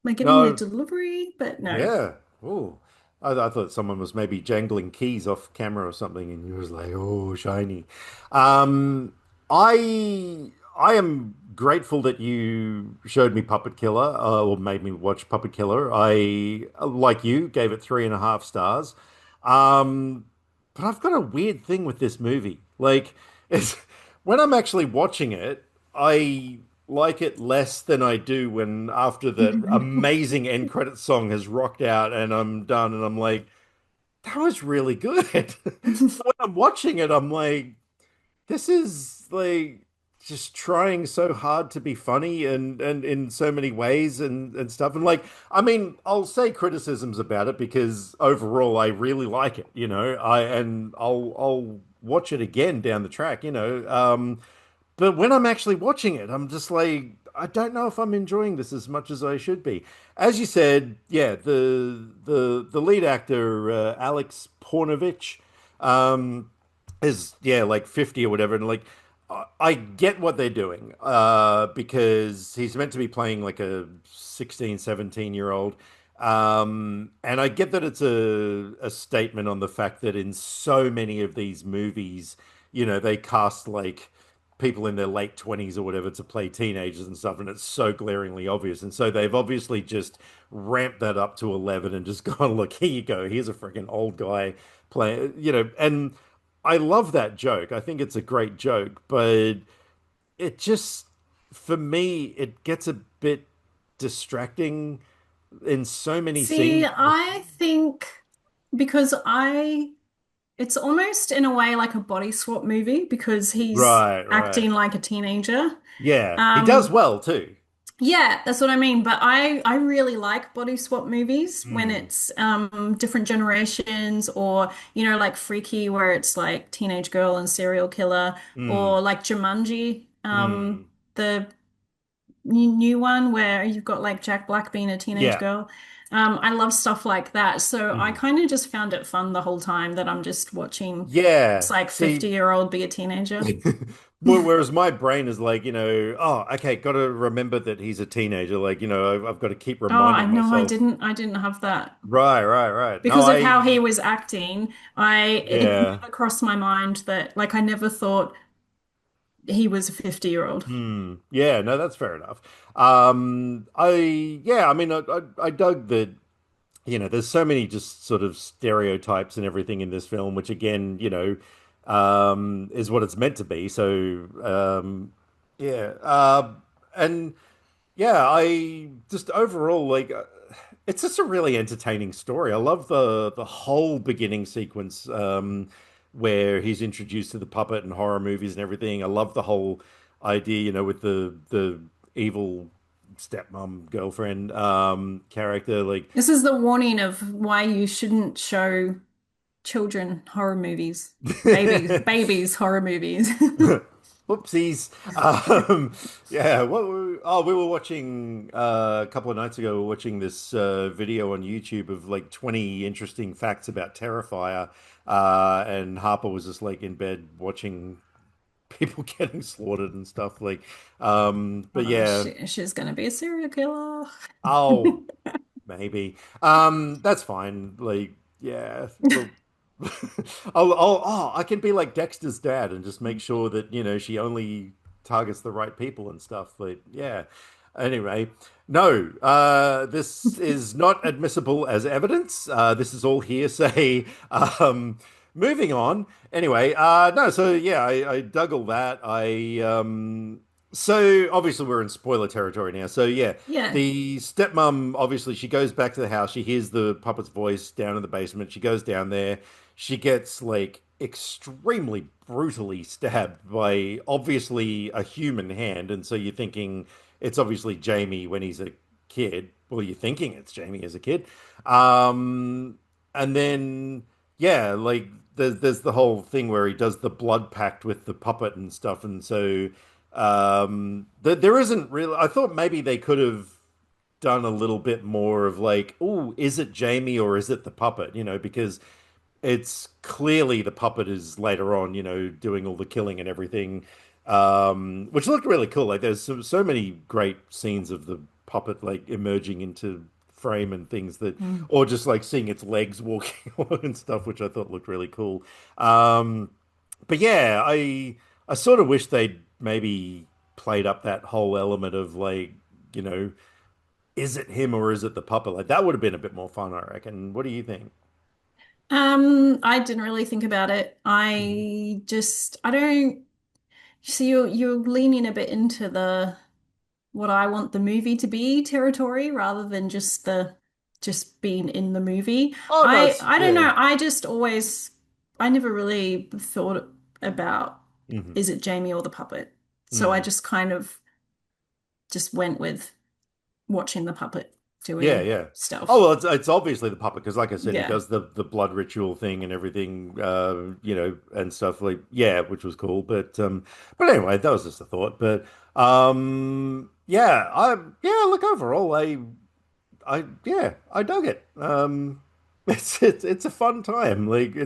I getting a No, delivery? But no. yeah. Oh, I thought someone was maybe jangling keys off camera or something, and you was like, "Oh, shiny." Um, I am grateful that you showed me Puppet Killer, or made me watch Puppet Killer. I, like you, gave it 3.5 stars. Um, but I've got a weird thing with this movie. Like, it's when I'm actually watching it, I like it less than I do when after that amazing end credit song has rocked out and I'm done and I'm like, that was really good. So when I'm watching it, I'm like, this is like just trying so hard to be funny and in so many ways and stuff. And like, I mean, I'll say criticisms about it because overall I really like it, I'll watch it again down the track, but when I'm actually watching it, I'm just like, I don't know if I'm enjoying this as much as I should be. As you said, yeah, the lead actor, Alex Pornovich, um, is yeah like 50 or whatever, and like I get what they're doing because he's meant to be playing like a 16, 17-year-old, And I get that it's a statement on the fact that in so many of these movies, they cast like people in their late 20s or whatever to play teenagers and stuff, and it's so glaringly obvious. And so they've obviously just ramped that up to 11 and just gone, look, here you go. Here's a freaking old guy playing, and I love that joke. I think it's a great joke, but it just, for me, it gets a bit distracting in so many See, scenes. I think because it's almost in a way like a body swap movie because he's Right, right. acting like a teenager. Yeah, he does Um, well too. yeah, that's what I mean. But I really like body swap movies when Mm, it's different generations or like Freaky where it's like teenage girl and serial killer mm, or like Jumanji, mm. the new one where you've got like Jack Black being a teenage Yeah. girl. I love stuff like that. So I Mm. kind of just found it fun the whole time that I'm just watching it's Yeah. like See, 50-year-old be a teenager. whereas my brain is like, oh, okay, got to remember that he's a teenager. Like, I've got to keep Oh, I reminding know myself. I didn't have that. Right, right, right. No, Because of how he was acting, it yeah. never crossed my mind that like I never thought he was a 50-year-old. Yeah, no, that's fair enough. Yeah, I mean, I dug that. There's so many just sort of stereotypes and everything in this film, which again, is what it's meant to be. So, yeah, and yeah, I just overall like it's just a really entertaining story. I love the whole beginning sequence, where he's introduced to the puppet and horror movies and everything. I love the whole idea, with the evil stepmom girlfriend character. Like, This is the warning of why you shouldn't show children horror movies. Babies horror movies. whoopsies. Yeah, we were watching a couple of nights ago. We were watching this video on YouTube of like 20 interesting facts about Terrifier, and Harper was just like in bed watching people getting slaughtered and stuff. Like, but Oh, yeah, she's gonna be a serial killer. oh, maybe. That's fine. Like, yeah, well, I can be like Dexter's dad and just make sure that, she only targets the right people and stuff. But yeah. Anyway, no, this is not admissible as evidence. This is all hearsay. Moving on. Anyway, no, so yeah, I dug all that. So obviously we're in spoiler territory now. So yeah, Yeah. the stepmom, obviously, she goes back to the house. She hears the puppet's voice down in the basement. She goes down there. She gets like extremely brutally stabbed by obviously a human hand. And so you're thinking it's obviously Jamie when he's a kid. Well, you're thinking it's Jamie as a kid. And then, yeah, like there's the whole thing where he does the blood pact with the puppet and stuff. And so there isn't really, I thought maybe they could have done a little bit more of like, oh, is it Jamie or is it the puppet? Because it's clearly the puppet is later on, doing all the killing and everything, which looked really cool. Like there's so many great scenes of the puppet like emerging into frame and things that, Mm. or just like seeing its legs walking and stuff, which I thought looked really cool. Um, but yeah, I sort of wish they'd maybe played up that whole element of like, you know, is it him or is it the puppet? Like that would have been a bit more fun, I reckon. What do you think? I didn't really think about it. Mhm. I don't see you're leaning a bit into the what I want the movie to be territory rather than just being in the movie. Oh no, it's I don't yeah. know. I never really thought about Hmm. is it Jamie or the puppet. So I Mm. just kind of just went with watching the puppet Yeah, doing yeah. Oh stuff. well, it's obviously the puppet because, like I said, he Yeah. does the blood ritual thing and everything, and stuff like yeah, which was cool. But anyway, that was just a thought. But yeah, yeah. Look, overall, yeah, I dug it. It's a fun time. Like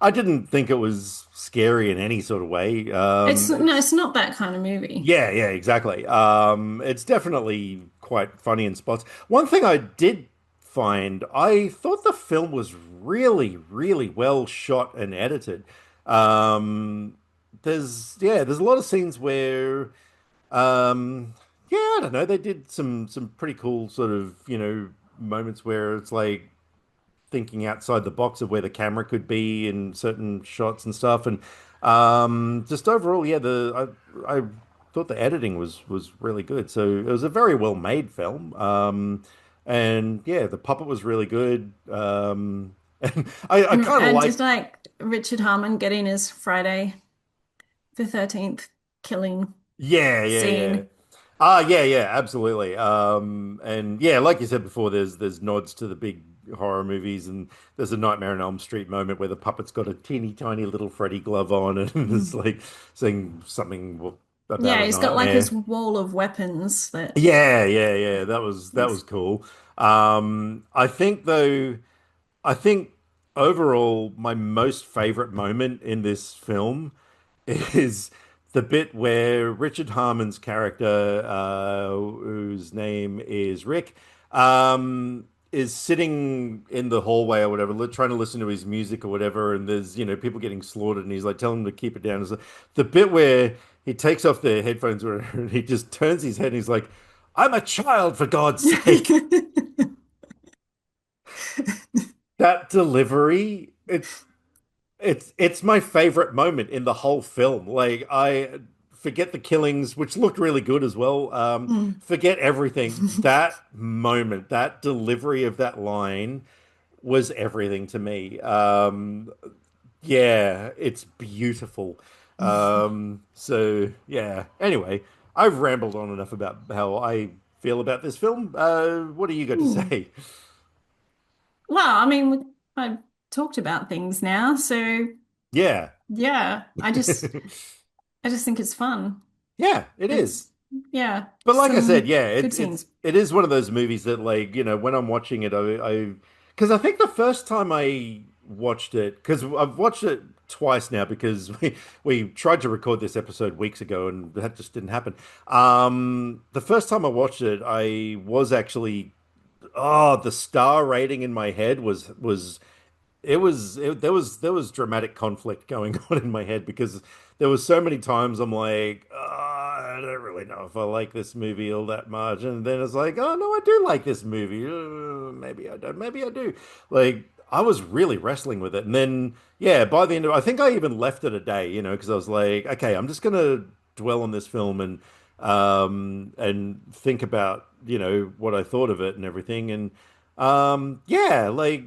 I didn't think it was scary in any sort of way. It's not that kind of movie. Yeah, exactly. It's definitely quite funny in spots. One thing I did find. I thought the film was really, really well shot and edited. Um, there's a lot of scenes where, yeah, I don't know, they did some pretty cool sort of, moments where it's like thinking outside the box of where the camera could be in certain shots and stuff. And just overall, yeah, the I thought the editing was really good. So it was a very well made film. And yeah, the puppet was really good. And I kind of And like, it's like Richard Harmon getting his Friday the 13th killing yeah, yeah, yeah. scene. Yeah, yeah, absolutely. And yeah, like you said before, there's nods to the big horror movies, and there's a Nightmare on Elm Street moment where the puppet's got a teeny tiny little Freddy glove on, and Mm. is like saying something about Yeah, a he's got like his nightmare. wall of weapons that Yeah, yeah, yeah. That was is. cool. I think though. I think overall, my most favorite moment in this film is the bit where Richard Harmon's character, whose name is Rick, is sitting in the hallway or whatever, trying to listen to his music or whatever, and there's, people getting slaughtered, and he's like telling him to keep it down. It's like, the bit where he takes off the headphones or whatever, and he just turns his head and he's like, "I'm a child, for God's sake." That delivery, it's my favorite moment in the whole film. Like I forget the killings, which looked really good as well. Mm. Forget everything. That moment, that delivery of that line was everything to me. Yeah, it's beautiful. So yeah. Anyway, I've rambled on enough about how I feel about this film. What do you got to Hmm. say? Well, I mean, I've talked about things now, so Yeah. yeah, I just think it's fun. Yeah, it is. It's yeah, But like I said, some yeah, good it's scenes. it is one of those movies that like, when I'm watching it, I because I think the first time I watched it, because I've watched it twice now because we tried to record this episode weeks ago and that just didn't happen. The first time I watched it, I was actually the star rating in my head was there was dramatic conflict going on in my head because there was so many times I'm like, I don't really know if I like this movie all that much, and then it's like, oh no, I do like this movie. Maybe I don't, maybe I do. Like I was really wrestling with it, and then yeah, by the end of, I think I even left it a day, because I was like, okay, I'm just gonna dwell on this film and think about what I thought of it and everything, and yeah, like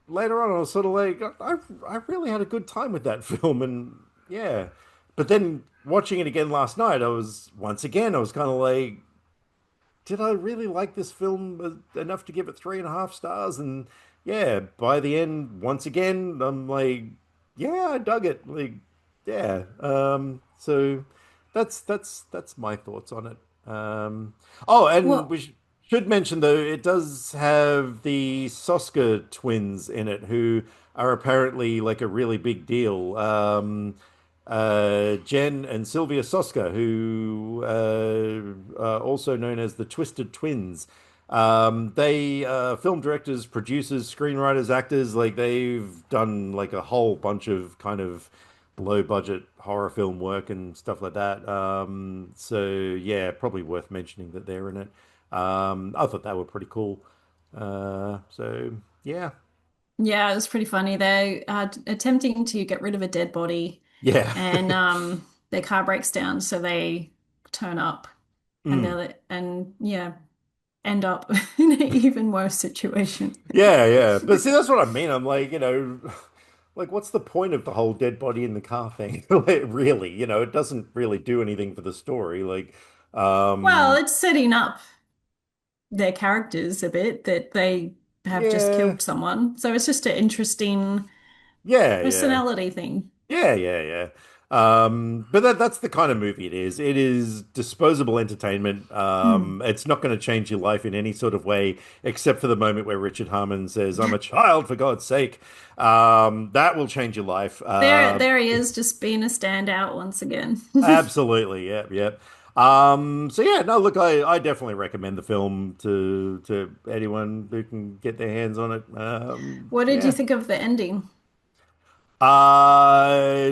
later on, I was sort of like, I really had a good time with that film, and yeah. But then watching it again last night, I was kind of like, did I really like this film enough to give it 3.5 stars? And yeah, by the end, once again, I'm like, yeah, I dug it. Like, yeah. So that's my thoughts on it. Oh, and Well, should mention though, it does have the Soska twins in it, who are apparently like a really big deal. Jen and Sylvia Soska, who are also known as the Twisted Twins. They film directors, producers, screenwriters, actors. Like they've done like a whole bunch of kind of low budget horror film work and stuff like that. So yeah, probably worth mentioning that they're in it. I thought they were pretty cool. So yeah, yeah, it was pretty funny. They are attempting to get rid of a dead body, yeah. and their car breaks down, so they turn up, and Mm. and yeah, end up in an even worse situation. Yeah, yeah. But see, that's what I mean. I'm like, like, what's the point of the whole dead body in the car thing? Like, really, it doesn't really do anything for the story. Like, Well, um, it's setting up their characters a bit that they have just yeah, killed someone. So it's just an interesting yeah, yeah, personality thing. yeah, yeah, yeah. But that's the kind of movie it is. It is disposable entertainment. Hmm. It's not going to change your life in any sort of way, except for the moment where Richard Harmon says, "I'm a child, for God's sake." That will change your life. There he is, just being a standout once again. Absolutely. Yep. Yep. So yeah, no, look, I definitely recommend the film to anyone who can get their hands on it. What did you Yeah. think of the ending?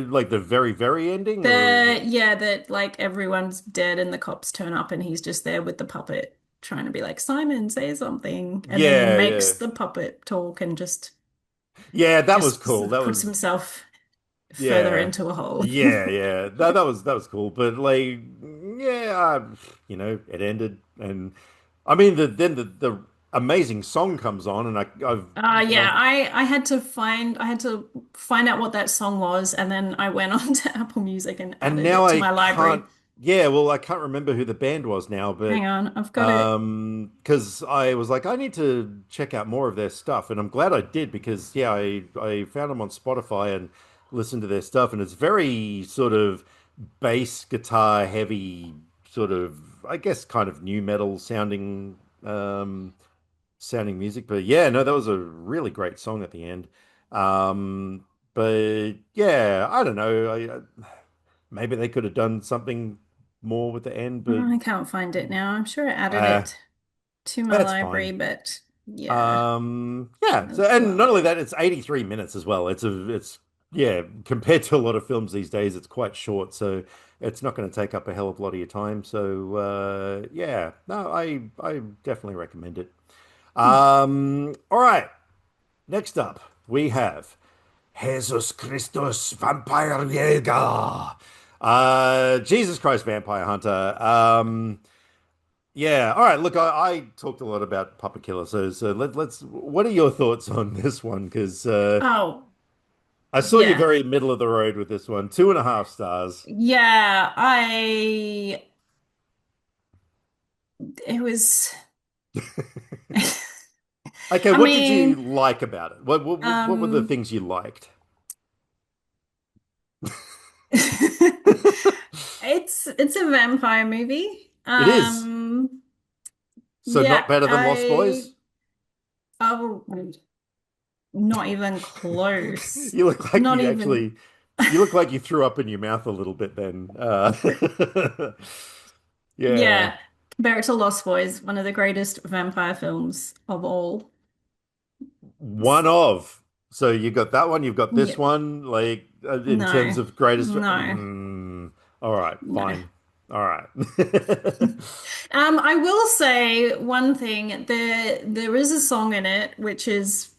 Like the very, very ending, or Yeah, that like everyone's dead and the cops turn up and he's just there with the puppet trying to be like, Simon, say something, and then he yeah, makes yeah, the puppet talk and yeah. That was just cool. That puts was himself further yeah, into a hole. yeah, yeah. That was cool. But like, yeah, it ended, and I mean, the amazing song comes on, and Yeah, I've I had to find out what that song was, and then I went on to Apple Music and and added now it to I my library. can't. Yeah, well, I can't remember who the band was now, but Hang on, I've got it. because I was like, I need to check out more of their stuff, and I'm glad I did because yeah, I found them on Spotify and listened to their stuff, and it's very sort of bass guitar heavy, sort of I guess kind of new metal sounding music. But yeah, no, that was a really great song at the end. Um, but yeah, I don't know. Maybe they could have done something more with the end, but Oh, I can't find it now. I'm sure I added uh, it to my that's library, fine. but yeah, Yeah. So, that's and not only lovely. that, it's 83 minutes as well. It's yeah, compared to a lot of films these days, it's quite short, so it's not going to take up a hell of a lot of your time. So, yeah, no, I definitely recommend it. Hmm. All right. Next up, we have Jesus Christus Vampire Jäger. Jesus Christ Vampire Hunter. Yeah, all right. Look, I talked a lot about Papa Killer, so let's. What are your thoughts on this one? Because Oh, I saw you yeah. very middle of the road with this one. 2.5 stars. Yeah, it was, Okay, I what did you mean, like about it? What were the um, things you liked? it's a vampire movie. It is. So Yeah, not better than Lost Boys? oh, not even close. You look like Not you even, actually, you look like you threw up in your mouth a little bit then. Yeah. yeah. Compare it to Lost Boys, one of the greatest vampire films of all. One of. So you got that one, you've got this Yeah, one, like in terms no, of greatest. no, All right, no. fine. All right. I will say one thing. There is a song in it which is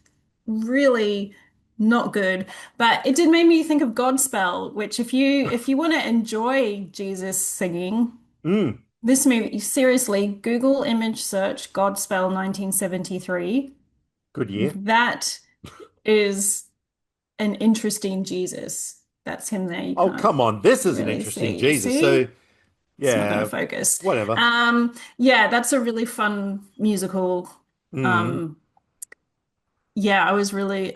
really not good, but it did make me think of Godspell, which if you want to enjoy Jesus singing, Mm, this movie, seriously, Google image search Godspell 1973. good year. That is an interesting Jesus. That's him there. You Oh, can't come on. This is an really interesting see. Jesus. So, See? It's not going to yeah, focus. whatever. Yeah, that's a really fun musical. Mm. Um, yeah, I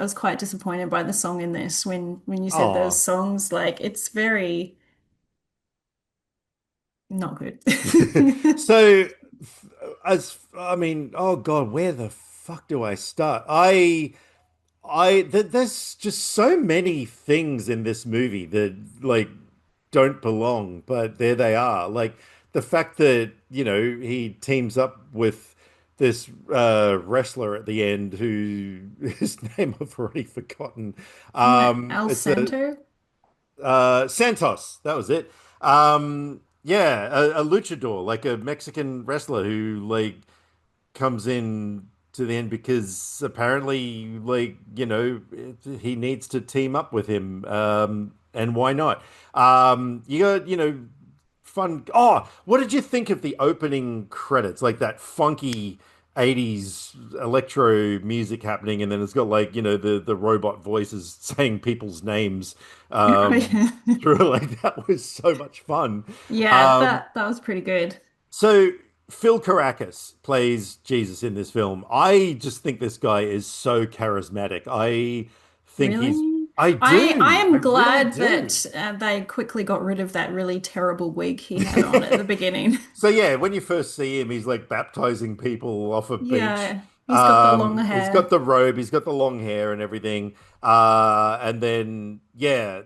was quite disappointed by the song in this when you said those Oh. songs, like it's very not good. So, as I mean, oh God, where the fuck do I start? There's just so many things in this movie that like don't belong, but there they are. Like the fact that, he teams up with this wrestler at the end who his name I've already forgotten. Al It's a Santo? Santos, that was it. Yeah, a luchador, like a Mexican wrestler who like comes in to the end because apparently, like, he needs to team up with him. And why not? You got, fun. Oh, what did you think of the opening credits? Like that funky 80s electro music happening, and then it's got like, the robot voices saying people's names through it. Like that was so much fun. Yeah, Um, that was pretty good. so Phil Caracas plays Jesus in this film. I just think this guy is so charismatic. I think he's. Really? I I do. I am really glad do. that they quickly got rid of that really terrible wig he had on at the beginning. So yeah, when you first see him, he's like baptizing people off a beach. Yeah, he's got the long He's got hair. the robe, he's got the long hair and everything. And then yeah,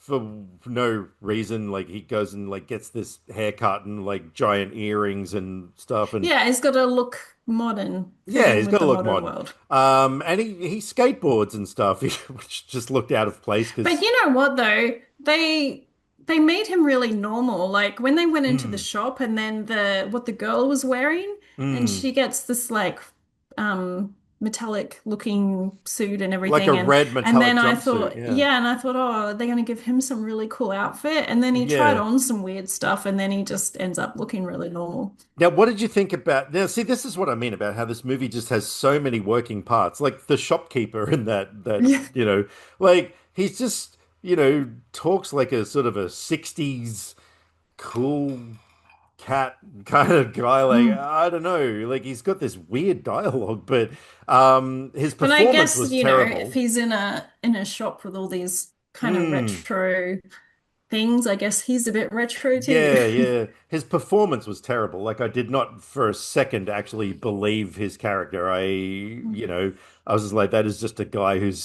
for no reason. Like he goes and like gets this haircut and like giant earrings and stuff, and Yeah, he's got to look modern, fit yeah, in he's with got to the look modern modern. world. And he skateboards and stuff, which just looked out of place But because, you know what though? They made him really normal. Like when they went into the mm, shop and then the what the girl was wearing, and mm, she gets this like metallic looking suit and like a everything red and metallic then I jumpsuit. thought, Yeah, yeah, and I thought, oh, they're gonna give him some really cool outfit. And then he tried yeah. on some weird stuff and then he just ends up looking really normal. Now, what did you think about? Now, see, this is what I mean about how this movie just has so many working parts. Like the shopkeeper in that Yeah. like he's just talks like a sort of a '60s cool cat kind of guy. Like Mm. I don't know, like he's got this weird dialogue, but his But I performance guess, was if terrible. he's in a shop with all these kind of Hmm. retro things, I guess he's a bit retro too. Yeah, yeah. His performance was terrible. Like I did not for a second actually believe his character. I was just like, that is just a guy who's,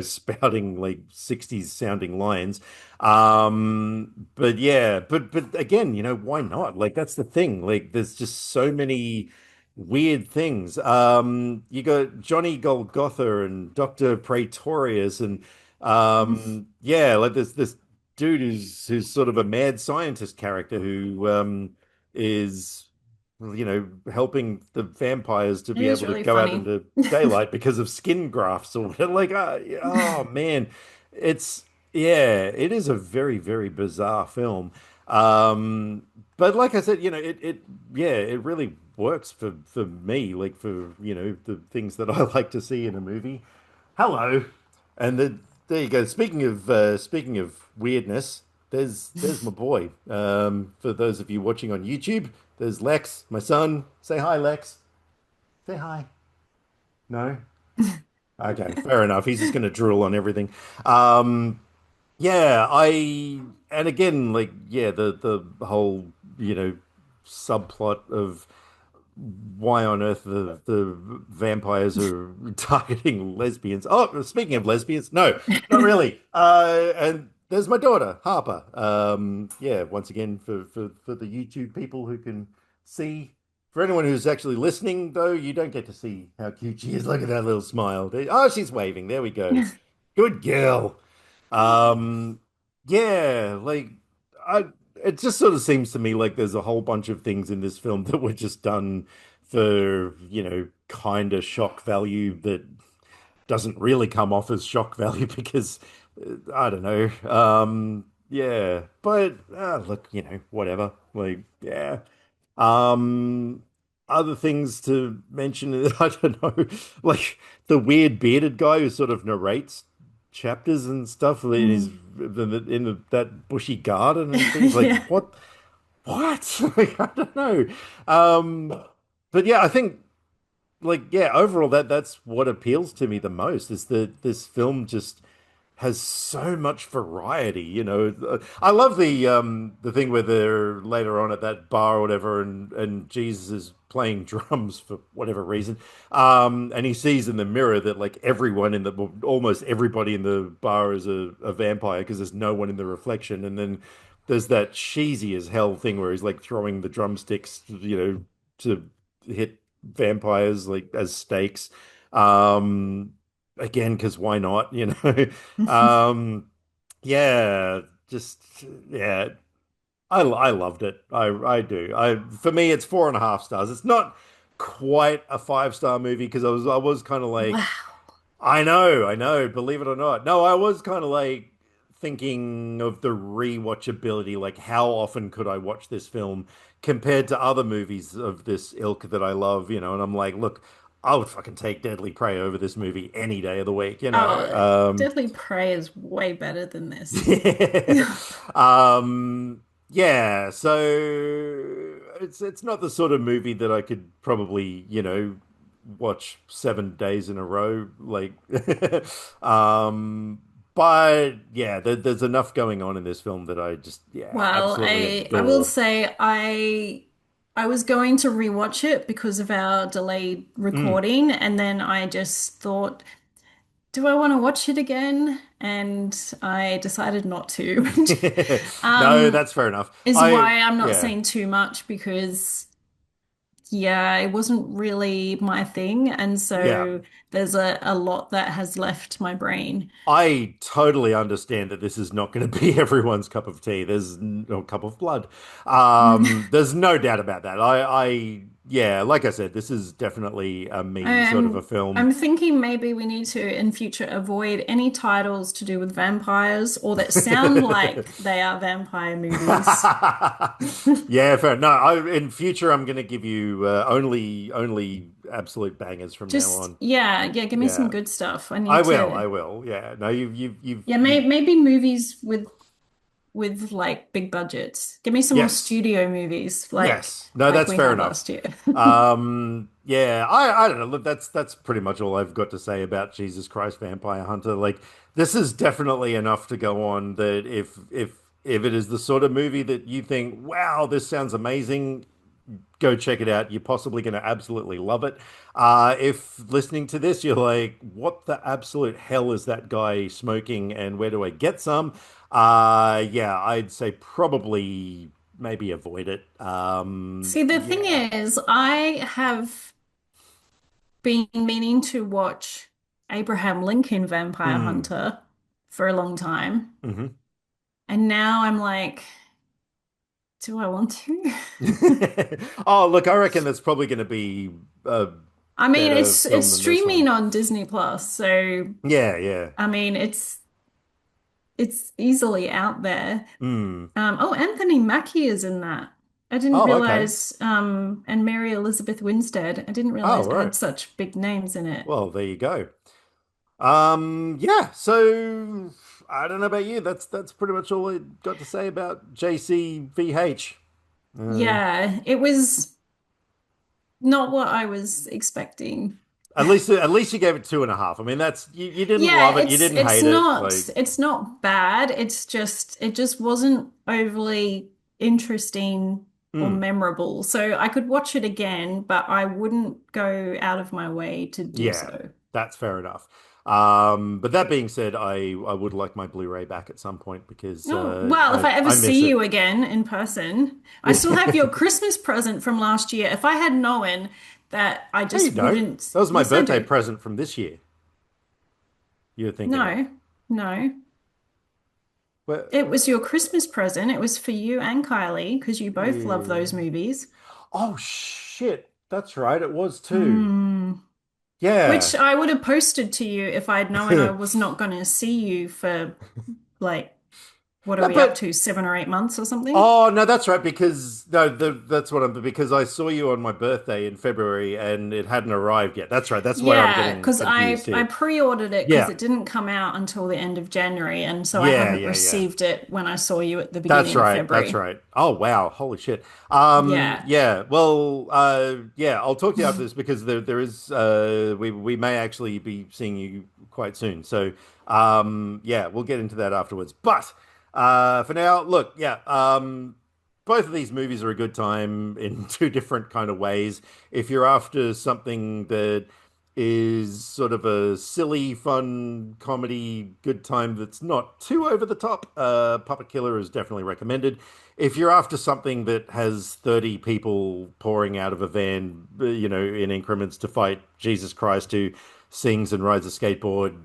spouting like 60s sounding lines. But yeah, but again, why not? Like that's the thing. Like there's just so many weird things. You got Johnny Golgotha and Dr. Praetorius and yeah, like this dude who's sort of a mad scientist character who is helping the vampires to It be was able to really go out funny. into daylight because of skin grafts or whatever. Like oh man, it's yeah, it is a very very bizarre film. Um but like I said, it yeah, it really works for me, like for the things that I like to see in a movie. Hello. And there you go. Speaking of weirdness, there's my boy. For those of you watching on YouTube, there's Lex, my son. Say hi, Lex. Say hi. No? Okay, fair enough. He's just gonna drool on everything. Um, yeah, and again, like, yeah, the whole, subplot of why on earth the vampires are targeting lesbians. Oh, speaking of lesbians, no, not really. And there's my daughter, Harper. Yeah, once again for the YouTube people who can see. For anyone who's actually listening, though, you don't get to see how cute she is. Look at that little smile. Oh, she's waving. There we go. Good girl. Um, yeah, like I it just sort of seems to me like there's a whole bunch of things in this film that were just done for, kind of shock value that doesn't really come off as shock value because I don't know. Yeah, but look, whatever. Like, yeah. Um, Other things to mention, I don't know, like the weird bearded guy who sort of narrates chapters and stuff in his Mm. that bushy garden and things like Yeah. what? Like, I don't know. But yeah, I think like yeah, overall that's what appeals to me the most is that this film just has so much variety, I love the thing where they're later on at that bar or whatever and Jesus is playing drums for whatever reason. And he sees in the mirror that like everyone in the well, almost everybody in the bar is a vampire because there's no one in the reflection. And then there's that cheesy as hell thing where he's like throwing the drumsticks, to hit vampires like as stakes. Um Again, because why not, Um, yeah, just yeah, I loved it. I do. For me, it's 4.5 stars. It's not quite a 5-star movie because I was kind of like, Wow. I know, believe it or not. No, I was kind of like thinking of the rewatchability, like how often could I watch this film compared to other movies of this ilk that I love, and I'm like, look, I would fucking take Deadly Prey over this movie any day of the week. Oh, Deadly Prey is way better than this. Yeah. Yeah, so it's not the sort of movie that I could probably, watch 7 days in a row. Like um but yeah, there's enough going on in this film that I just yeah, Well, absolutely I will adore. say I was going to rewatch it because of our delayed Mm, recording, and then I just thought do I want to watch it again? And I decided not to. No, Um, that's fair enough. is I why I'm not yeah. saying too much because yeah, it wasn't really my thing. And Yeah. so there's a lot that has left my brain. I totally understand that this is not going to be everyone's cup of tea. There's no cup of blood. There's no doubt about that. Yeah, like I said, this is definitely a me sort of a And film. I'm thinking maybe we need to, in future, avoid any titles to do with vampires or that sound like they are vampire movies. Yeah, fair. No, in future I'm going to give you only absolute bangers from now Just, on. yeah, give me some Yeah, good stuff. I I need will. to, I will. Yeah. No, yeah, you've maybe movies with like big budgets. Give me some more yes. studio movies, Yes. No, like that's we fair had enough. last year. Yeah, I don't know. Look, that's pretty much all I've got to say about Jesus Christ Vampire Hunter. Like, this is definitely enough to go on that if it is the sort of movie that you think, wow, this sounds amazing, go check it out. You're possibly going to absolutely love it. If listening to this, you're like, what the absolute hell is that guy smoking and where do I get some? Yeah, I'd say probably maybe avoid it. See, the thing Yeah. is, I have been meaning to watch Abraham Lincoln Vampire Mm. Hunter for a long time. Hmm. And now I'm like, do I want to? Oh, look, I reckon that's probably going to be a I mean, better it's film than this streaming one. on Disney Plus, so Yeah, yeah. I mean, it's easily out there. Mm. Oh, Anthony Mackie is in that. I didn't Oh, okay. realize, and Mary Elizabeth Winstead. I didn't Oh, realize it right. had such big names in it. Well, there you go. Yeah, so I don't know about you. That's pretty much all I got to say about JCVH. Uh, Yeah, it was not what I was expecting. at least you gave it 2.5. I mean, that's you didn't Yeah, love it, you didn't hate it. Like, it's not bad. It just wasn't overly interesting or mm, memorable. So I could watch it again, but I wouldn't go out of my way to do yeah, so. that's fair enough. But that being said, I would like my Blu-ray back at some point because Oh, well, if I I ever I miss see it. you again in person, I still have your Christmas present from last year. If I had known that I No, you just don't. wouldn't, That was my yes, I birthday do. present from this year. You're thinking of. No, no. Well, It was your Christmas present. It was for you and Kylie because you both love yeah. those movies. Oh shit, that's right. It was too. Hmm. Which Yeah. I would have posted to you if I'd known I was not going to see you for like, what are No, we up but to, 7 or 8 months or something? oh no, that's right because no, that's what I'm because I saw you on my birthday in February and it hadn't arrived yet. That's right. That's where I'm Yeah, getting because confused I here. pre-ordered it because Yeah. it didn't come out until the end of January, and so I Yeah, hadn't yeah, yeah. received it when I saw you at the That's beginning of right. That's February. right. Oh wow, holy shit. Yeah. Yeah. Well, yeah, I'll talk to you after this because there is we may actually be seeing you quite soon. So, yeah, we'll get into that afterwards. But for now, look, yeah, both of these movies are a good time in two different kind of ways. If you're after something that is sort of a silly, fun comedy, good time that's not too over the top. Puppet Killer is definitely recommended. If you're after something that has 30 people pouring out of a van, in increments to fight Jesus Christ who sings and rides a skateboard,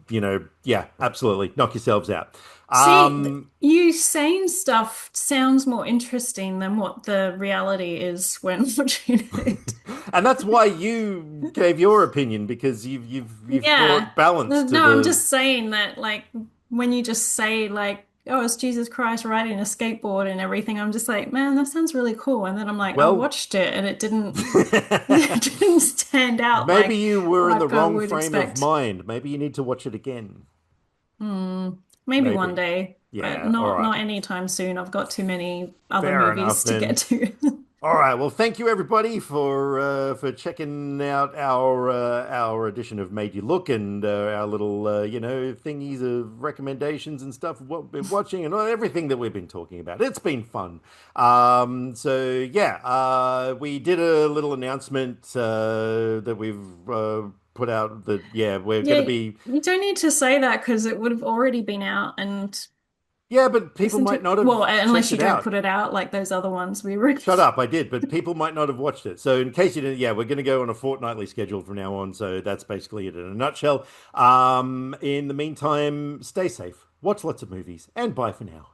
yeah, absolutely. Knock yourselves out. See, Um, you saying stuff sounds more interesting than what the reality is when watching it. and that's why you gave your opinion because you've Yeah. brought balance No, to no, I'm the just saying that, like, when you just say, like, oh, it's Jesus Christ riding a skateboard and everything, I'm just like, man, that sounds really cool. And then I'm like, I well. watched it and it didn't, it didn't stand out Maybe you were in the like I wrong would frame of expect. mind. Maybe you need to watch it again. Hmm. Maybe one Maybe. day, but Yeah, all right. not anytime soon. I've got too many other Fair enough movies to get then. to. All right. Well, thank you everybody for checking out our edition of Made You Look and our little thingies of recommendations and stuff of what we've been watching and everything that we've been talking about. It's been fun. So yeah, we did a little announcement that we've put out that, yeah, we're going to Yeah, be, you don't need to say that because it would have already been out and yeah, but people isn't might it? not Well, have checked unless you it don't put out. it out like those other ones we read. Shut up, I did, but people might not have watched it. So, in case you didn't, yeah, we're going to go on a fortnightly schedule from now on. So, that's basically it in a nutshell. In the meantime, stay safe, watch lots of movies, and bye for now.